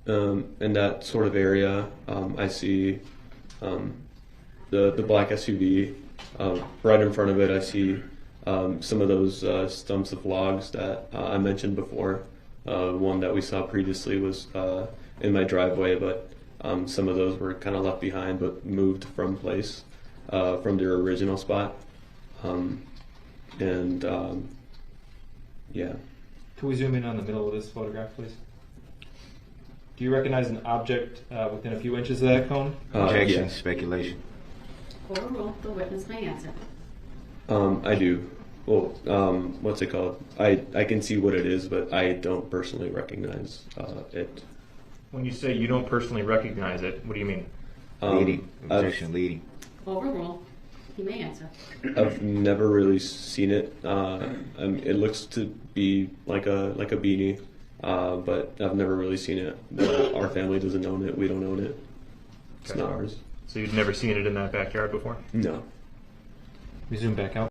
In that sort of area, I see the black SUV. Right in front of it, I see some of those stumps of logs that I mentioned before. One that we saw previously was in my driveway, but some of those were kind of left behind but moved from place, from their original spot. Yeah. Can we zoom in on the middle of this photograph, please? Do you recognize an object within a few inches of that cone? Objection, Yeah. speculation. Overruled, the witness may answer. I do. Well, what's it called? I can see what it is, but I don't personally recognize it. When you say you don't personally recognize it, what do you mean? Leading. Objection, leading. Overruled, he may answer. I've never really seen it. It looks to be like a beanie, but I've never really seen it. Our family doesn't own it. We don't own it. It's not ours. So you'd never seen it in that backyard before? No. We zoom back out.